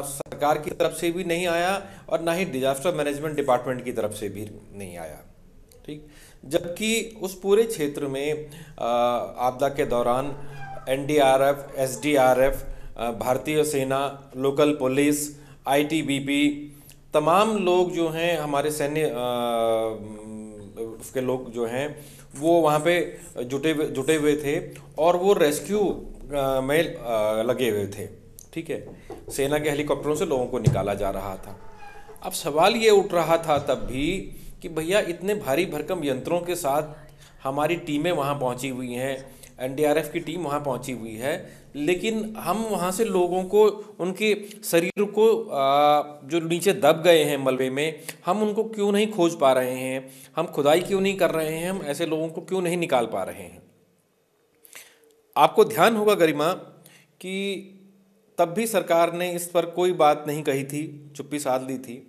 सरकार की तरफ से भी नहीं आया और ना ही डिजास्टर मैनेजमेंट डिपार्टमेंट की तरफ से भी नहीं आया। ठीक, जबकि उस पूरे क्षेत्र में आपदा के दौरान एनडीआरएफ, एसडीआरएफ, भारतीय सेना, लोकल पुलिस, आईटीबीपी, तमाम लोग जो हैं हमारे सैन्य उसके लोग जो हैं वो वहाँ पे जुटे हुए थे और वो रेस्क्यू में लगे हुए थे। ठीक है, सेना के हेलीकॉप्टरों से लोगों को निकाला जा रहा था। अब सवाल ये उठ रहा था तब भी कि भैया इतने भारी भरकम यंत्रों के साथ हमारी टीमें वहाँ पहुँची हुई हैं, एनडीआरएफ की टीम वहाँ पहुँची हुई है, लेकिन हम वहाँ से लोगों को, उनके शरीर को जो नीचे दब गए हैं मलबे में, हम उनको क्यों नहीं खोज पा रहे हैं, हम खुदाई क्यों नहीं कर रहे हैं, हम ऐसे लोगों को क्यों नहीं निकाल पा रहे हैं। आपको ध्यान होगा गरिमा कि तब भी सरकार ने इस पर कोई बात नहीं कही थी, चुप्पी साध ली थी।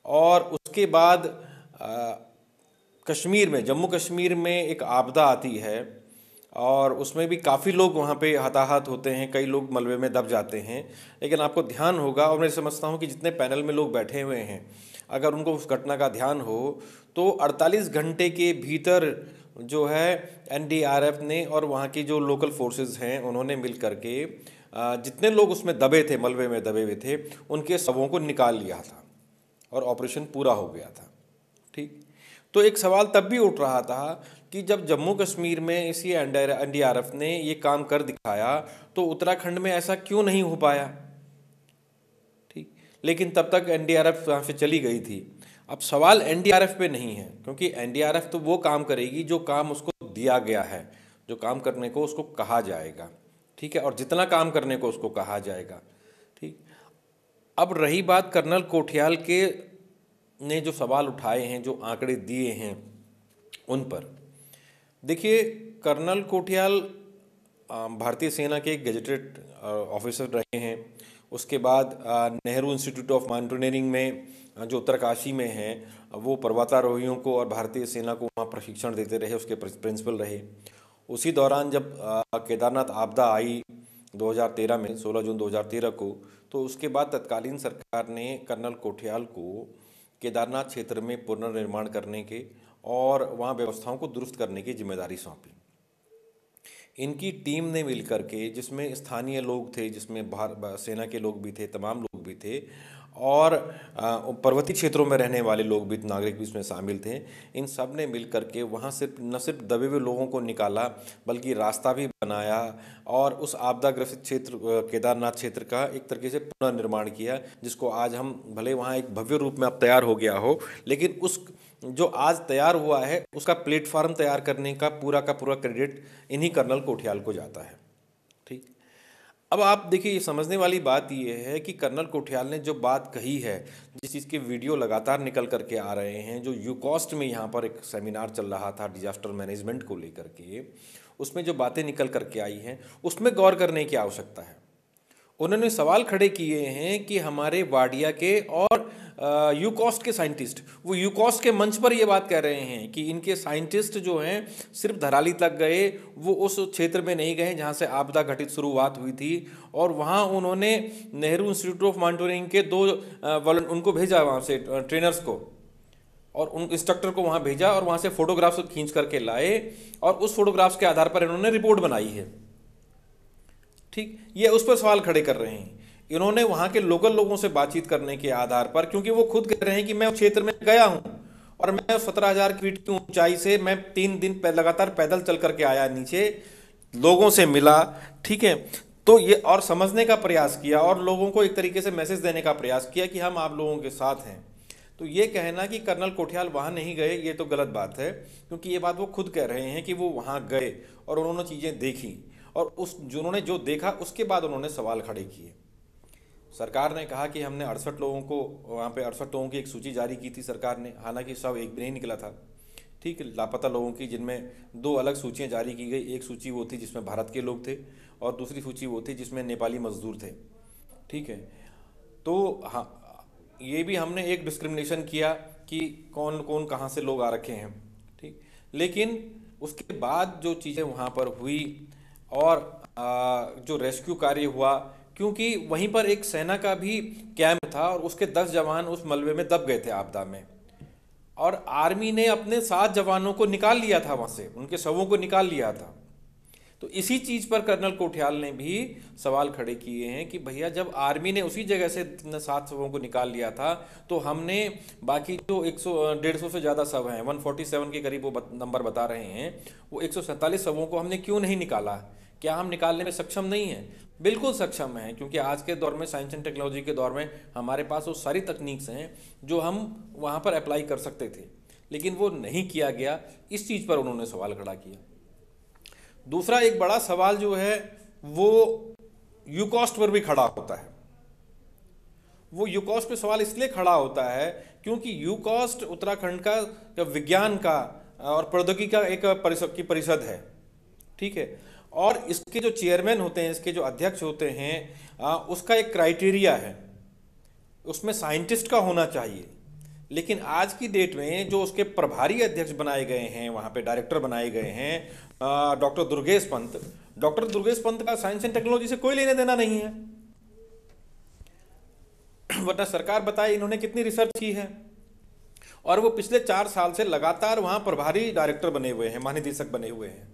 और उसके बाद कश्मीर में, जम्मू कश्मीर में एक आपदा आती है और उसमें भी काफ़ी लोग वहाँ पे हताहत होते हैं, कई लोग मलबे में दब जाते हैं। लेकिन आपको ध्यान होगा, और मैं समझता हूँ कि जितने पैनल में लोग बैठे हुए हैं, अगर उनको उस घटना का ध्यान हो तो 48 घंटे के भीतर जो है एनडीआरएफ ने और वहाँ की जो लोकल फोर्सेस हैं उन्होंने मिल करके जितने लोग उसमें दबे थे, मलबे में दबे हुए थे, उनके शवों को निकाल लिया था और ऑपरेशन पूरा हो गया था। ठीक, तो एक सवाल तब भी उठ रहा था कि जब जम्मू कश्मीर में इसी एनडीआरएफ ने ये काम कर दिखाया तो उत्तराखंड में ऐसा क्यों नहीं हो पाया। ठीक, लेकिन तब तक एनडीआरएफ वहाँ से चली गई थी। अब सवाल एनडीआरएफ पे नहीं है, क्योंकि एनडीआरएफ तो वो काम करेगी जो काम उसको दिया गया है, जो काम करने को उसको कहा जाएगा। ठीक है, और जितना काम करने को उसको कहा जाएगा। ठीक, अब रही बात कर्नल कोठियाल के ने जो सवाल उठाए हैं, जो आंकड़े दिए हैं उन पर, देखिए कर्नल कोठियाल भारतीय सेना के गेजेटेड ऑफिसर रहे हैं। उसके बाद नेहरू इंस्टीट्यूट ऑफ माउंटेनियरिंग में जो उत्तरकाशी में है, वो पर्वतारोहियों को और भारतीय सेना को वहाँ प्रशिक्षण देते रहे, उसके प्रिंसिपल रहे। उसी दौरान जब केदारनाथ आपदा आई 2013 में, 16 जून 2013 को, तो उसके बाद तत्कालीन सरकार ने कर्नल कोठियाल को केदारनाथ क्षेत्र में पुनर्निर्माण करने के और वहाँ व्यवस्थाओं को दुरुस्त करने की जिम्मेदारी सौंपी। इनकी टीम ने मिलकर के, जिसमें स्थानीय लोग थे, जिसमें सेना के लोग भी थे, तमाम लोग भी थे, और पर्वतीय क्षेत्रों में रहने वाले लोग भी, नागरिक भी इसमें शामिल थे। इन सब ने मिल करके वहाँ से न सिर्फ दबे हुए लोगों को निकाला, बल्कि रास्ता भी बनाया और उस आपदाग्रस्त क्षेत्र केदारनाथ क्षेत्र का एक तरीके से पुनर्निर्माण किया, जिसको आज हम, भले वहाँ एक भव्य रूप में अब तैयार हो गया हो, लेकिन उस जो आज तैयार हुआ है उसका प्लेटफॉर्म तैयार करने का पूरा क्रेडिट इन्हीं कर्नल कोठियाल को जाता है। ठीक, अब आप देखिए, ये समझने वाली बात ये है कि कर्नल कोठियाल ने जो बात कही है, जिस चीज़ के वीडियो लगातार निकल करके आ रहे हैं, जो यूकॉस्ट में यहाँ पर एक सेमिनार चल रहा था डिजास्टर मैनेजमेंट को लेकर के, उसमें जो बातें निकल करके आई हैं उसमें गौर करने की आवश्यकता है। उन्होंने सवाल खड़े किए हैं कि हमारे वाडिया के और यूकॉस्ट के साइंटिस्ट, वो यूकॉस्ट के मंच पर ये बात कह रहे हैं कि इनके साइंटिस्ट जो हैं सिर्फ धराली तक गए, वो उस क्षेत्र में नहीं गए जहाँ से आपदा घटित शुरुआत हुई थी, और वहाँ उन्होंने नेहरू इंस्टीट्यूट ऑफ माउंटेनियरिंग के 2 उनको भेजा वहाँ से ट्रेनर्स को, और उन इंस्ट्रक्टर को वहाँ भेजा और वहाँ से फोटोग्राफ्स खींच करके लाए और उस फोटोग्राफ्स के आधार पर इन्होंने रिपोर्ट बनाई है। ठीक, ये उस पर सवाल खड़े कर रहे हैं। इन्होंने वहाँ के लोकल लोगों से बातचीत करने के आधार पर, क्योंकि वो खुद कह रहे हैं कि मैं उस क्षेत्र में गया हूँ और मैं 17,000 फीट की ऊंचाई से मैं 3 दिन लगातार पैदल चल करके आया, नीचे लोगों से मिला। ठीक है, तो ये और समझने का प्रयास किया और लोगों को एक तरीके से मैसेज देने का प्रयास किया कि हम आप लोगों के साथ हैं। तो ये कहना कि कर्नल कोठियाल वहाँ नहीं गए, ये तो गलत बात है, क्योंकि ये बात वो खुद कह रहे हैं कि वो वहाँ गए और उन्होंने चीज़ें देखी, और उन्होंने जो देखा उसके बाद उन्होंने सवाल खड़े किए। सरकार ने कहा कि हमने 68 लोगों को, वहाँ पे 68 लोगों की एक सूची जारी की थी सरकार ने, हालांकि सब एक भी नहीं निकला था। ठीक, लापता लोगों की, जिनमें 2 अलग सूचियाँ जारी की गई। एक सूची वो थी जिसमें भारत के लोग थे और दूसरी सूची वो थी जिसमें नेपाली मजदूर थे। ठीक है, तो हाँ, ये भी हमने एक डिस्क्रिमिनेशन किया कि कौन कौन कहाँ से लोग आ रखे हैं। ठीक, लेकिन उसके बाद जो चीज़ें वहाँ पर हुई और जो रेस्क्यू कार्य हुआ, क्योंकि वहीं पर एक सेना का भी कैंप था और उसके 10 जवान उस मलबे में दब गए थे आपदा में, और आर्मी ने अपने 7 जवानों को निकाल लिया था वहाँ से, उनके शवों को निकाल लिया था। तो इसी चीज़ पर कर्नल कोठियाल ने भी सवाल खड़े किए हैं कि भैया जब आर्मी ने उसी जगह से 7 शवों को निकाल लिया था तो हमने बाकी जो 150 से ज़्यादा शव हैं, 147 के करीब वो नंबर बता रहे हैं, वो 147 शवों को हमने क्यों नहीं निकाला? क्या हम निकालने में सक्षम नहीं हैं? बिल्कुल सक्षम हैं, क्योंकि आज के दौर में, साइंस एंड टेक्नोलॉजी के दौर में हमारे पास वो सारी तकनीक्स हैं जो हम वहाँ पर अप्लाई कर सकते थे, लेकिन वो नहीं किया गया। इस चीज़ पर उन्होंने सवाल खड़ा किया। दूसरा एक बड़ा सवाल जो है वो यूकॉस्ट पर भी खड़ा होता है। वो यूकॉस्ट पे सवाल इसलिए खड़ा होता है क्योंकि यूकॉस्ट उत्तराखंड का विज्ञान का और प्रौद्योगिकी का एक परिषद है, ठीक है, और इसके जो चेयरमैन होते हैं, इसके जो अध्यक्ष होते हैं, उसका एक क्राइटेरिया है, उसमें साइंटिस्ट का होना चाहिए। लेकिन आज की डेट में जो उसके प्रभारी अध्यक्ष बनाए गए हैं, वहाँ पे डायरेक्टर बनाए गए हैं डॉक्टर दुर्गेश पंत का साइंस एंड टेक्नोलॉजी से कोई लेने देना नहीं है। वरना सरकार बताए इन्होंने कितनी रिसर्च की है, और वो पिछले 4 साल से लगातार वहाँ प्रभारी डायरेक्टर बने हुए हैं, महानिदेशक बने हुए हैं।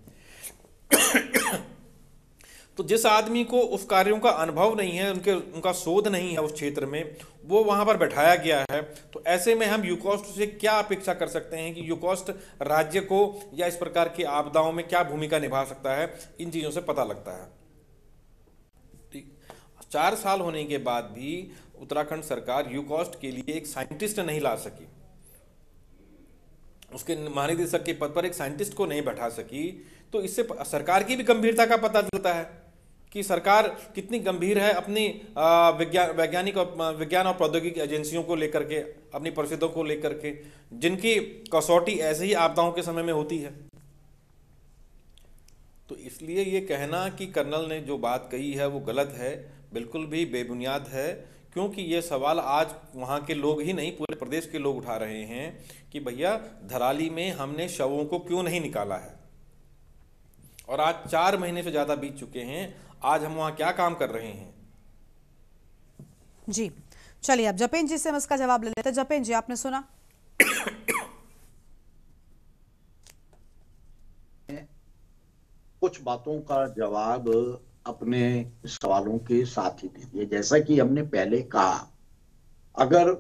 तो जिस आदमी को उस कार्यों का अनुभव नहीं है, उनका शोध नहीं है उस क्षेत्र में, वो वहाँ पर बैठाया गया है। तो ऐसे में हम यूकॉस्ट से क्या अपेक्षा कर सकते हैं कि यूकॉस्ट राज्य को या इस प्रकार की आपदाओं में क्या भूमिका निभा सकता है? इन चीज़ों से पता लगता है। ठीक, 4 साल होने के बाद भी उत्तराखंड सरकार यूकॉस्ट के लिए एक साइंटिस्ट नहीं ला सकी, उसके महानिदेशक के पद पर एक साइंटिस्ट को नहीं बैठा सकी। तो इससे सरकार की भी गंभीरता का पता चलता है कि सरकार कितनी गंभीर है अपनी विज्ञान और प्रौद्योगिकी एजेंसियों को लेकर के, अपनी परिषदों को लेकर के, जिनकी कसौटी ऐसे ही आपदाओं के समय में होती है। तो इसलिए ये कहना कि कर्नल ने जो बात कही है वो गलत है, बिल्कुल भी बेबुनियाद है, क्योंकि ये सवाल आज वहाँ के लोग ही नहीं, पूरे प्रदेश के लोग उठा रहे हैं कि भैया धराली में हमने शवों को क्यों नहीं निकाला है। और आज 4 महीने से ज़्यादा बीत चुके हैं, आज हम वहाँ क्या काम कर रहे हैं? जी चलिए, अब जपेन जी से हम इसका जवाब ले लेते हैं। जपेन जी, आपने सुना? कुछ बातों का जवाब अपने सवालों के साथ ही दीजिए। जैसा कि हमने पहले कहा, अगर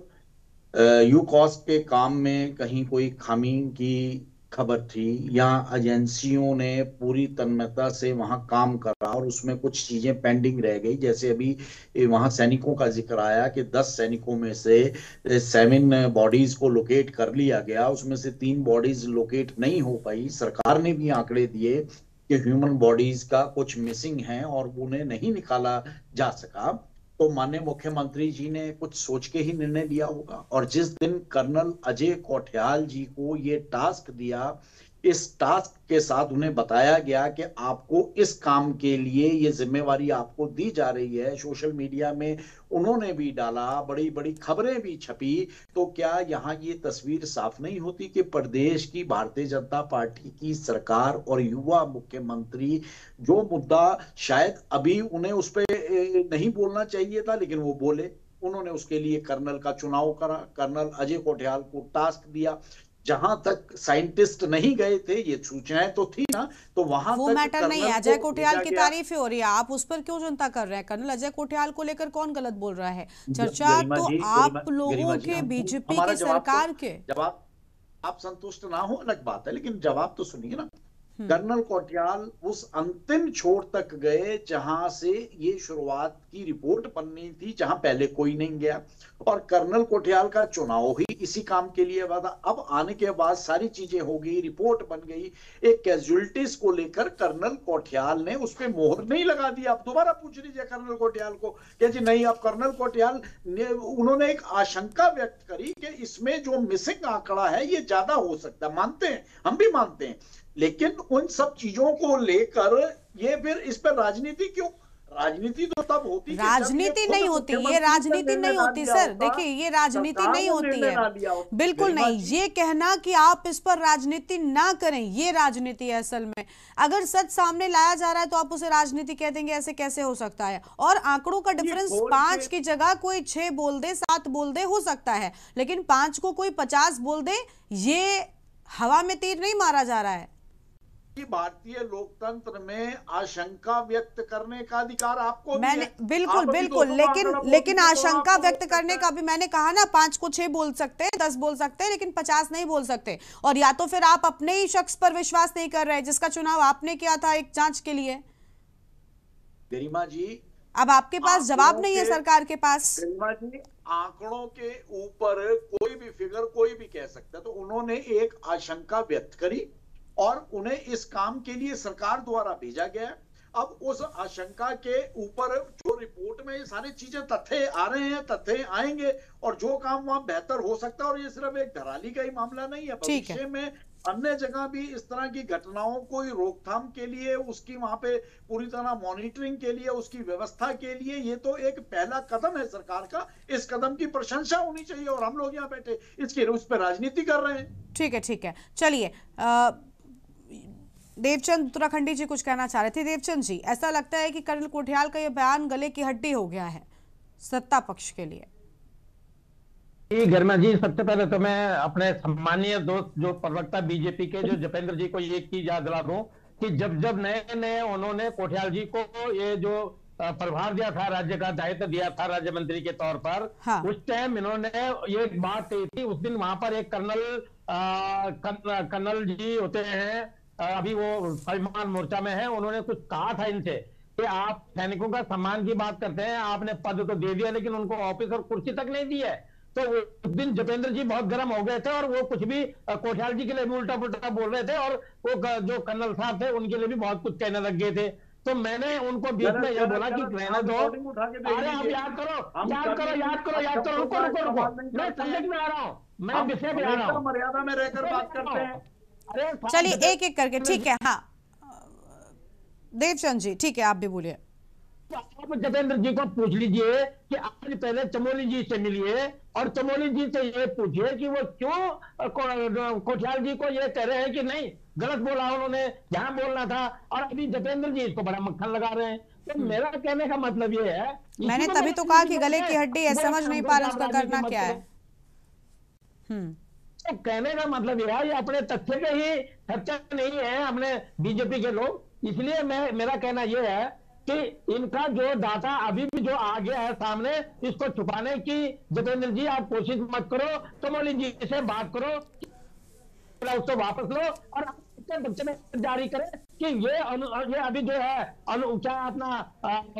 यूकॉस्ट के काम में कहीं कोई खामी की खबर थी या एजेंसियों ने पूरी तन्मयता से वहां काम करा और उसमें कुछ चीजें पेंडिंग रह गई, जैसे अभी वहां सैनिकों का जिक्र आया कि 10 सैनिकों में से 7 बॉडीज को लोकेट कर लिया गया, उसमें से 3 बॉडीज लोकेट नहीं हो पाई। सरकार ने भी आंकड़े दिए कि ह्यूमन बॉडीज का कुछ मिसिंग है और उन्हें नहीं निकाला जा सका। तो माननीय मुख्यमंत्री जी ने कुछ सोच के ही निर्णय लिया होगा, और जिस दिन कर्नल अजय कोठियाल जी को ये टास्क दिया, इस टास्क के साथ उन्हें बताया गया कि आपको इस काम के लिए ये जिम्मेवारी आपको दी जा रही है, सोशल मीडिया में उन्होंने भी डाला, बड़ी बड़ी खबरें भी छपी, तो क्या यहाँ ये तस्वीर साफ नहीं होती कि प्रदेश की भारतीय जनता पार्टी की सरकार और युवा मुख्यमंत्री, जो मुद्दा शायद अभी उन्हें उस पर नहीं बोलना चाहिए था लेकिन वो बोले, उन्होंने उसके लिए कर्नल का चुनाव करा, कर्नल अजय कोठियाल को टास्क दिया। जहां तक साइंटिस्ट नहीं गए थे, ये सूचनाएं तो थी ना, तो वहां वो तक मैटर नहीं है। अजय कोठियाल की तारीफ ही हो रही है, आप उस पर क्यों चिंता कर रहे हैं? कर्नल अजय कोठियाल को लेकर कौन गलत बोल रहा है? चर्चा तो आप लोगों के, बीजेपी की सरकार के। जवाब आप संतुष्ट ना हो अलग बात है, लेकिन जवाब तो सुनिए ना। कर्नल कोठियाल उस अंतिम छोर तक गए जहां से ये शुरुआत की रिपोर्ट बननी थी, जहां पहले कोई नहीं गया, और कर्नल कोठियाल का चुनाव ही इसी काम के लिए हुआ था। अब आने के बाद सारी चीजें हो गई, रिपोर्ट बन गई, एक कैजुअलिटीज को लेकर कर्नल कोठियाल ने उस पर मोहर नहीं लगा दी। आप दोबारा पूछ लीजिए कर्नल कोठियाल को, क्या जी नहीं, अब कर्नल कोठियाल ने, उन्होंने एक आशंका व्यक्त करी कि इसमें जो मिसिंग आंकड़ा है ये ज्यादा हो सकता है, मानते हैं, हम भी मानते हैं, लेकिन उन सब चीजों को लेकर ये फिर इस पर राजनीति क्यों? राजनीति तो तब होती है राजनीति नहीं होती, ये राजनीति नहीं होती सर। देखिए ये राजनीति नहीं होती है, बिल्कुल नहीं। ये कहना कि आप इस पर राजनीति ना करें, ये राजनीति है असल में। अगर सच सामने लाया जा रहा है तो आप उसे राजनीति कह देंगे, ऐसे कैसे हो सकता है? और आंकड़ों का डिफरेंस 5 की जगह कोई 6 बोल दे, 7 बोल दे, हो सकता है, लेकिन 5 को कोई 50 बोल दे, ये हवा में तीर नहीं मारा जा रहा है। भारतीय लोकतंत्र में आशंका व्यक्त करने का अधिकार आपको मैंने बिल्कुल बिल्कुल, लेकिन आशंका व्यक्त करने का भी मैंने कहा ना, 5 को 6 बोल सकते हैं, 10 बोल सकते हैं, लेकिन 50 नहीं बोल सकते। और या तो फिर आप अपने ही शख्स पर विश्वास नहीं कर रहे जिसका चुनाव आपने किया था एक जांच के लिए। गरिमा जी, अब आपके पास जवाब नहीं है सरकार के पास। गरिमा जी, आंकड़ों के ऊपर कोई भी फिगर कोई भी कह सकता है, तो उन्होंने एक आशंका व्यक्त करी और उन्हें इस काम के लिए सरकार द्वारा भेजा गया। अब उस आशंका के ऊपर जो रिपोर्ट में ये सारी चीजें तथ्य आ रहे हैं, तथ्य आएंगे और जो काम वहां बेहतर हो सकता है। और ये सिर्फ एक धराली का ही मामला नहीं है, भविष्य में अन्य जगह भी इस तरह की घटनाओं को रोकथाम के लिए, उसकी वहां पे पूरी तरह मॉनिटरिंग के लिए, उसकी व्यवस्था के लिए ये तो एक पहला कदम है सरकार का। इस कदम की प्रशंसा होनी चाहिए और हम लोग यहाँ बैठे इसकी उस पर राजनीति कर रहे हैं। ठीक है, ठीक है, चलिए। देवचंद उत्तराखंडी जी कुछ कहना चाह रहे थे। देवचंद जी, ऐसा लगता है कि कर्नल कोठियाल का यह बयान गले की हड्डी हो गया है सत्ता पक्ष के लिए। गरिमा जी, सबसे पहले तो मैं अपने सम्मानीय दोस्त जो प्रवक्ता बीजेपी के जो जपेंद्र जी को ये चीज याद दिला दूं कि जब जब नए नए उन्होंने कोठियाल जी को ये जो प्रभार दिया था, राज्य का दायित्व दिया था राज्य मंत्री के तौर पर, हाँ। उस टाइम इन्होंने ये बात कही थी। उस दिन वहां पर एक कर्नल जी होते हैं, अभी वो स्वाभिमान मोर्चा में है, उन्होंने कुछ कहा था इनसे कि आप सैनिकों का सम्मान की बात करते हैं, आपने पद तो दे दिया लेकिन उनको ऑफिस और कुर्सी तक नहीं दी है। तो उस दिन जपेंद्र जी बहुत गर्म हो गए थे और वो कुछ भी कोठियाल जी के लिए भी उल्टा पुल्टा बोल रहे थे और वो जो कर्नल साहब थे उनके लिए भी बहुत कुछ कहने लग गए थे। तो मैंने उनको बीच में ये बोला कि रहने दो। अरे आप याद करो, रुको, मैं सब्जेक्ट में आ रहा हूँ, मैं विषय पे आ रहा हूँ, मर्यादा में रहकर बात करते हैं। चलिए एक एक करके, ठीक है। हाँ देवचंद जी, ठीक है, आप भी बोलिए। आप जतेंद्र जी को पूछ लीजिए कि आज पहले चमोली जी से मिलिए और चमोली जी से ये पूछिए कि वो क्यों कोठियाल जी को ये कह रहे हैं कि नहीं गलत बोला उन्होंने, जहां बोलना था, और अभी जतेंद्र जी इसको बड़ा मक्खन लगा रहे हैं। तो मेरा कहने का मतलब ये है, मैंने तभी तो कहा कि गले की हड्डी है, समझ नहीं पा रहे उसका करना क्या है। तो कहने का मतलब यह है, ये अपने तथ्य के ही चर्चा नहीं है अपने बीजेपी के लोग। इसलिए मेरा कहना यह है कि इनका जो डाटा अभी भी जो आ गया है सामने, इसको छुपाने की जतेंद्र जी आप कोशिश मत करो, चमोली जी से बात करो, उसको वापस लो और बच्चे में जारी करें कि ये अभी जो है क्या अपना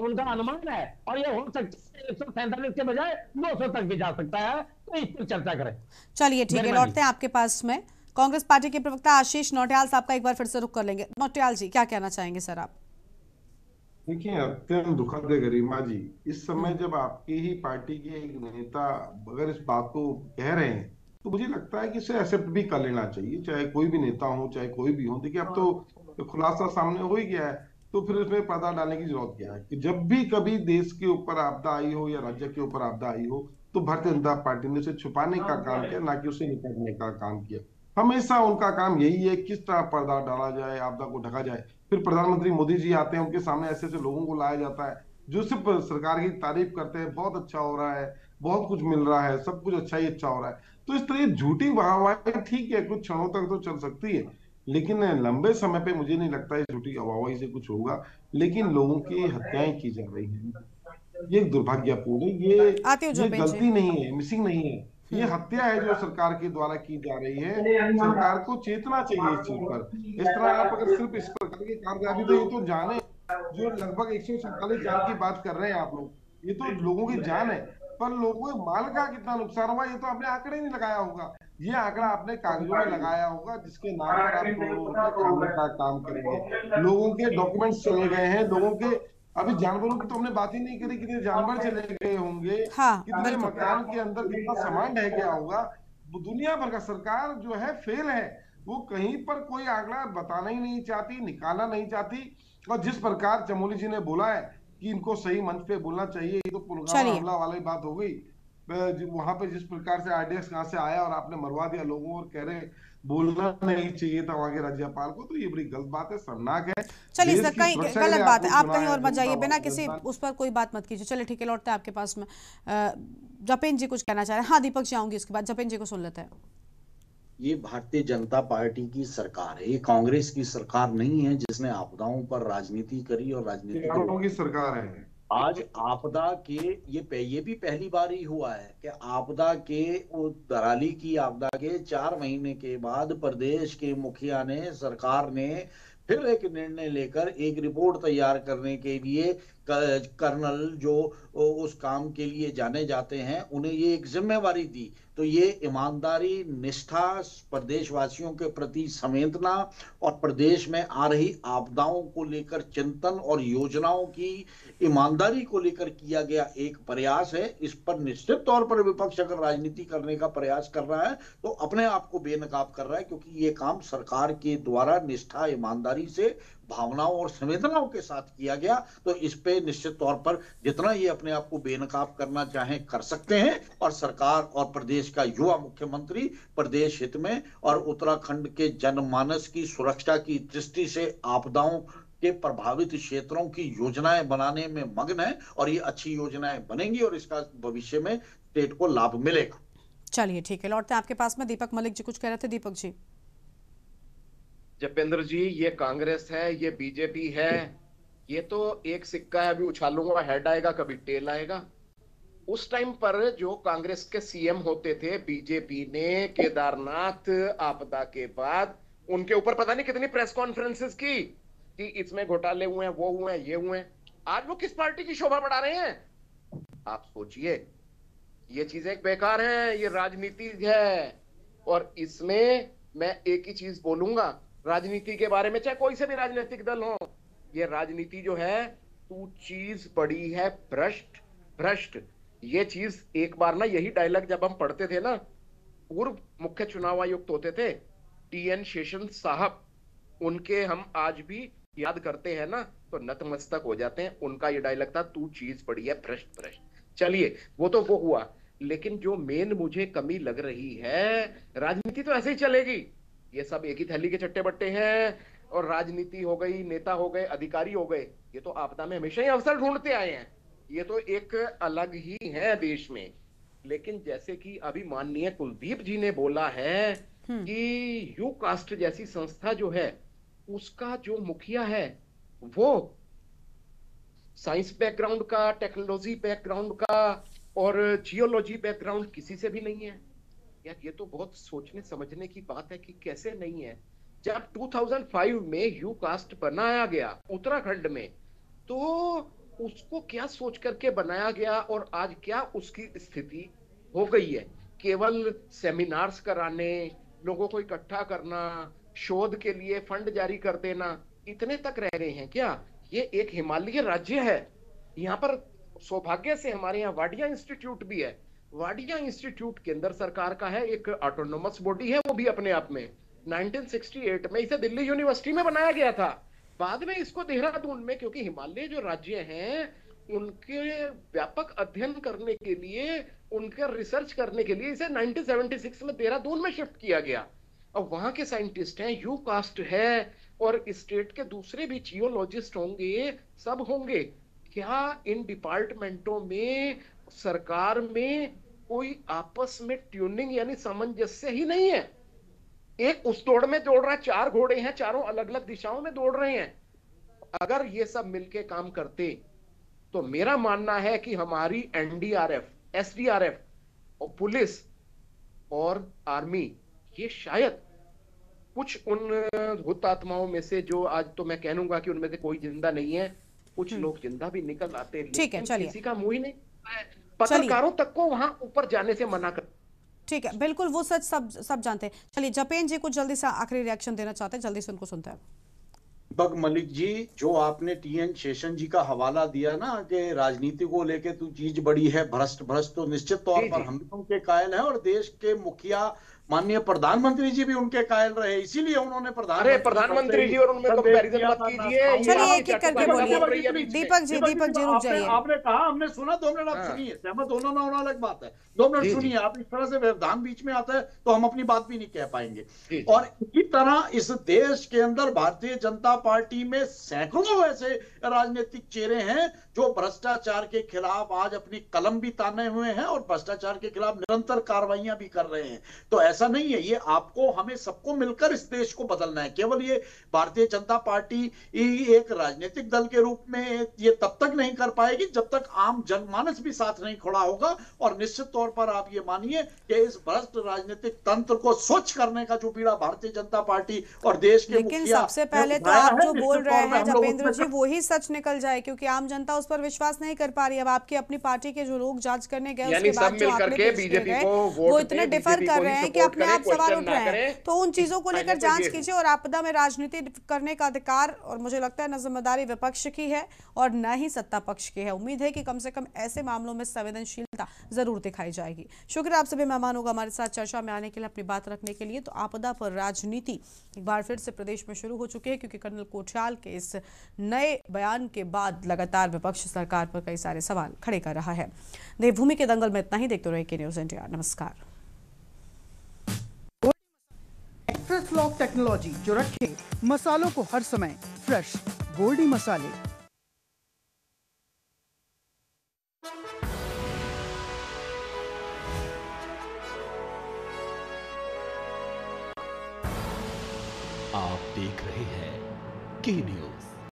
उनका अनुमान है और ये हो सकता है 147 के बजाय 200 तक भी जा सकता है। तो इस पर चर्चा करें। चलिए ठीक है, लौटते हैं आपके पास में। कांग्रेस पार्टी के प्रवक्ता आशीष नौटियाल साहब का एक बार फिर से रुख कर लेंगे। नौटियाल जी, क्या कहना चाहेंगे सर आप? देखिए, अत्यंत दुखद है गरिमा जी, इस समय जब आपकी ही पार्टी के एक नेता अगर इस बात को कह रहे हैं तो मुझे लगता है कि इसे एक्सेप्ट भी कर लेना चाहिए, चाहे कोई भी नेता हो, चाहे कोई भी हो। देखिए, अब तो खुलासा सामने हो ही गया है, तो फिर इसमें पर्दा डालने की जरूरत क्या है कि जब भी कभी देश के ऊपर आपदा आई हो या राज्य के ऊपर आपदा आई हो तो भारतीय जनता पार्टी ने उसे छुपाने का काम किया, ना कि उसे निपटने का काम किया। हमेशा उनका काम यही है, किस तरह पर्दा डाला जाए, आपदा को ढका जाए। फिर प्रधानमंत्री मोदी जी आते हैं, उनके सामने ऐसे ऐसे लोगों को लाया जाता है जो सिर्फ सरकार की तारीफ करते हैं, बहुत अच्छा हो रहा है, बहुत कुछ मिल रहा है, सब कुछ अच्छा ही अच्छा हो रहा है। तो इस तरह झूठी वाहवाही ठीक है, कुछ क्षणों तक तो चल सकती है, लेकिन लंबे समय पे मुझे नहीं लगता है झूठी वाहवाही से कुछ होगा। लेकिन लोगों की हत्याएं की जा रही हैं, ये दुर्भाग्यपूर्ण है, ये गलती नहीं है, मिसिंग नहीं है, ये हत्या है जो सरकार के द्वारा की जा रही है। सरकार को चेतना चाहिए इस चीज पर। इस तरह आप अगर सिर्फ इस प्रकार के काम अभी तो ये तो जाने जो लगभग 147 जान की बात कर रहे हैं आप लोग, ये तो लोगों की जान है, पर लोगों के माल का कितना नुकसान हुआ ये तो आपने आंकड़े नहीं लगाया होगा। ये आंकड़ा आपने कागजों में लगाया होगा जिसके नाम पर आप करोड़ों रुपए का काम करेंगे। लोगों के डॉक्यूमेंट्स चले गए हैं, लोगों के अभी जानवरों की तो हमने बात ही नहीं करी, कितने जानवर चले गए होंगे, कितने मकान के अंदर कितना सामान रह गया होगा। दुनिया भर का सरकार जो है फेल है, वो कहीं पर कोई आंकड़ा बताना ही नहीं चाहती, निकालना नहीं चाहती। और जिस प्रकार चमोली जी ने बोला है कि इनको सही मंच पे बोलना चाहिए। ये तो पुलवामा हमला वाली बात हो गई, वहां पे जिस प्रकार से आरडीएक्स कहां से आया और आपने मरवा दिया लोगों और कह रहे बोलना नहीं चाहिए था वहां के राज्यपाल को, तो ये बड़ी गलत बात है, शर्मनाक है। चलिए सर, कहीं गलत बात है, आप कहीं और मत जाइए, बिना किसी उस पर कोई बात मत कीजिए। चलिए ठीक है, लौटते हैं आपके पास में। जपेन जी कुछ कहना चाह रहे हैं? हाँ दीपक जी आऊंगी उसके बाद, जपेन जी को सुन लेते हैं। ये भारतीय जनता पार्टी की सरकार है, ये कांग्रेस की सरकार नहीं है जिसने आपदाओं पर राजनीति करी और राजनीति की सरकार है। आज आपदा के ये भी पहली बार ही हुआ है कि आपदा के दराली की आपदा के 4 महीने के बाद प्रदेश के मुखिया ने, सरकार ने फिर एक निर्णय लेकर एक रिपोर्ट तैयार करने के लिए कर्नल जो उस काम के लिए जाने जाते हैं उन्हें ये एक जिम्मेवारी दी। तो ये ईमानदारी, निष्ठा, प्रदेशवासियों के प्रति संवेदना और प्रदेश में आ रही आपदाओं को लेकर चिंतन और योजनाओं की ईमानदारी को लेकर किया गया एक प्रयास है। इस पर निश्चित तौर पर विपक्ष अगर राजनीति करने का प्रयास कर रहा है तो अपने आप को बेनकाब कर रहा है, क्योंकि ये काम सरकार के द्वारा निष्ठा, ईमानदारी से, भावनाओं और संवेदनाओं के साथ किया गया। तो इस पे निश्चित तौर पर जितना ये अपने आप को बेनकाब करना चाहें कर सकते हैं। और सरकार और प्रदेश का युवा मुख्यमंत्री प्रदेश हित में और उत्तराखंड के जनमानस की सुरक्षा की दृष्टि से आपदाओं के प्रभावित क्षेत्रों की योजनाएं बनाने में मग्न है, और ये अच्छी योजनाएं बनेंगी और इसका भविष्य में स्टेट को लाभ मिलेगा। चलिए ठीक है, लौटते हैं आपके पास में। दीपक मलिक जी कुछ कह रहे थे। दीपक जी। जपेंद्र जी, ये कांग्रेस है, ये बीजेपी है, ये तो एक सिक्का है, अभी उछालूंगा हेड आएगा कभी टेल आएगा। उस टाइम पर जो कांग्रेस के सीएम होते थे, बीजेपी ने केदारनाथ आपदा के बाद उनके ऊपर पता नहीं कितनी प्रेस कॉन्फ्रेंसेस की कि इसमें घोटाले हुए हैं, वो हुए हैं, ये हुए हैं। आज वो किस पार्टी की शोभा बढ़ा रहे हैं? आप सोचिए, ये चीजें बेकार हैं, ये राजनीति है। और इसमें मैं एक ही चीज बोलूंगा राजनीति के बारे में, चाहे कोई से भी राजनीतिक दल हो, ये राजनीति जो है तू चीज बड़ी है भ्रष्ट भ्रष्ट। ये चीज एक बार ना, यही डायलॉग जब हम पढ़ते थे ना, पूर्व मुख्य चुनाव आयुक्त होते थे टीएन शेषन साहब, उनके हम आज भी याद करते हैं ना तो नतमस्तक हो जाते हैं। उनका ये डायलॉग था, तू चीज बड़ी है भ्रष्ट भ्रष्ट। चलिए वो तो वो हुआ, लेकिन जो मेन मुझे कमी लग रही है, राजनीति तो ऐसे ही चलेगी, ये सब एक ही थैली के चट्टे बट्टे हैं, और राजनीति हो गई, नेता हो गए, अधिकारी हो गए, ये तो आपदा में हमेशा ही अवसर ढूंढते आए हैं, ये तो एक अलग ही है देश में। लेकिन जैसे कि अभी माननीय कुलदीप जी ने बोला है कि यू कास्ट जैसी संस्था जो है उसका जो मुखिया है वो साइंस बैकग्राउंड का, टेक्नोलॉजी बैकग्राउंड का और जियोलॉजी बैकग्राउंड किसी से भी नहीं है। यार ये तो बहुत सोचने समझने की बात है कि कैसे नहीं है। जब 2005 में यू कास्ट बनाया गया उत्तराखंड में, तो उसको क्या सोच करके बनाया गया और आज क्या उसकी स्थिति हो गई है। केवल सेमिनार्स कराने, लोगों को इकट्ठा करना, शोध के लिए फंड जारी कर देना, इतने तक रह गए हैं क्या? ये एक हिमालय राज्य है, यहाँ पर सौभाग्य से हमारे यहाँ वाडिया इंस्टीट्यूट भी है। वाडिया इंस्टीट्यूट केंद्र सरकार का है, एक ऑटोनोमस बॉडी है वो भी अपने आप में। 1968 में इसे दिल्ली यूनिवर्सिटी में बनाया गया था, बाद में इसको देहरादून में, क्योंकि हिमालय जो राज्य हैं उनके व्यापक अध्ययन करने के लिए, उनका रिसर्च करने के लिए इसे 1976 में देहरादून में शिफ्ट किया गया। अब वहां के साइंटिस्ट हैं, यू कास्ट है, और स्टेट के दूसरे भी जियोलॉजिस्ट होंगे, सब होंगे। क्या इन डिपार्टमेंटों में, सरकार में कोई आपस में ट्यूनिंग यानी सामंजस्य ही नहीं है? एक उस दौड़ में दौड़ रहा है, 4 घोड़े हैं, चारों अलग अलग दिशाओं में दौड़ रहे हैं। अगर ये सब मिलके काम करते तो मेरा मानना है कि हमारी एनडीआरएफ, एसडीआरएफ और पुलिस और आर्मी, ये शायद कुछ उन हुतात्माओं में से, जो आज तो मैं कहूंगा कि उनमें से कोई जिंदा नहीं है, कुछ लोग जिंदा भी निकल आते, लेकिन किसी का मुंह ही नहीं, पत्रकारों तक को वहां ऊपर जाने से मना कर। ठीक है, बिल्कुल वो सच सब जानते हैं। चलिए जपेन जी कुछ जल्दी से आखिरी रिएक्शन देना चाहते हैं, जल्दी से उनको सुनते हैं। दीपक मलिक जी, जो आपने टीएन शेषन जी का हवाला दिया ना कि राजनीति को लेके तू चीज बड़ी है भ्रष्ट भ्रष्ट, तो निश्चित तौर पर हम भी उनके कायल हैं, और देश के मुखिया माननीय प्रधानमंत्री जी भी उनके कायल रहे, इसीलिए उन्होंने प्रधानमंत्री जी और उनमें कंपैरिजन मत कीजिए। चलिए एक एक करके बोलिए। दीपक जी रुक जाइए। आपने कहा, हमने सुना, 2 मिनट आप सुनिए, सहमत होना ना होना अलग बात है, 2 मिनट सुनिए। आप इस तरह से व्यवधान बीच में आता है तो हम अपनी बात भी नहीं कह पाएंगे। और इसी तरह इस देश के अंदर भारतीय जनता पार्टी में सैकड़ों ऐसे राजनीतिक चेहरे हैं जो भ्रष्टाचार के खिलाफ आज अपनी कलम भी ताने हुए हैं और भ्रष्टाचार के खिलाफ निरंतर कार्रवाइयां भी कर रहे हैं। तो ऐसा नहीं है, ये आपको हमें सबको मिलकर इस देश को बदलना है। केवल ये भारतीय जनता पार्टी एक राजनीतिक दल के रूप में ये तब तक नहीं कर पाएगी जब तक आम जनमानस भी साथ नहीं खड़ा होगा। और निश्चित तौर पर आप ये मानिए कि इस भ्रष्ट राजनीतिक तंत्र को स्वच्छ करने का जो बीड़ा भारतीय जनता पार्टी और देश के लेकिन सबसे पहले तो आप जो बोल रहे हैं जपेंद्र जी वही सच निकल जाए, क्योंकि आम जनता उस पर विश्वास नहीं कर पा रही। अब आपकी अपनी पार्टी के जो लोग जांच करने गए उसके बाद जो आपने पेश किए वो इतने डिफर कर रहे हैं कि अपने आप सवाल उठ रहे हैं। तो उन चीजों को लेकर जांच कीजिए। और आपदा में राजनीति करने का अधिकार और मुझे लगता है न जिम्मेदारी विपक्ष की है और न ही सत्ता पक्ष की है। उम्मीद है कि कम से कम ऐसे मामलों में संवेदनशीलता जरूर दिखाई जाएगी। शुक्रिया आप सभी मेहमान होगा हमारे साथ चर्चा में आने के लिए, अपनी बात रखने के लिए। तो आपदा पर राजनीति एक बार फिर से प्रदेश में शुरू हो चुकी है, क्योंकि कर्नल कोठियाल के इस नए बयान के बाद लगातार विपक्ष सरकार पर कई सारे सवाल खड़े कर रहा है। देवभूमि के दंगल में इतना ही। देखते रहिए न्यूज़ इंडिया। नमस्कार। एक्सप्रेस लॉक टेक्नोलॉजी जो रखे मसालों को हर समय फ्रेश। गोल्डी मसाले। आप देख रहे हैं के न्यूज़।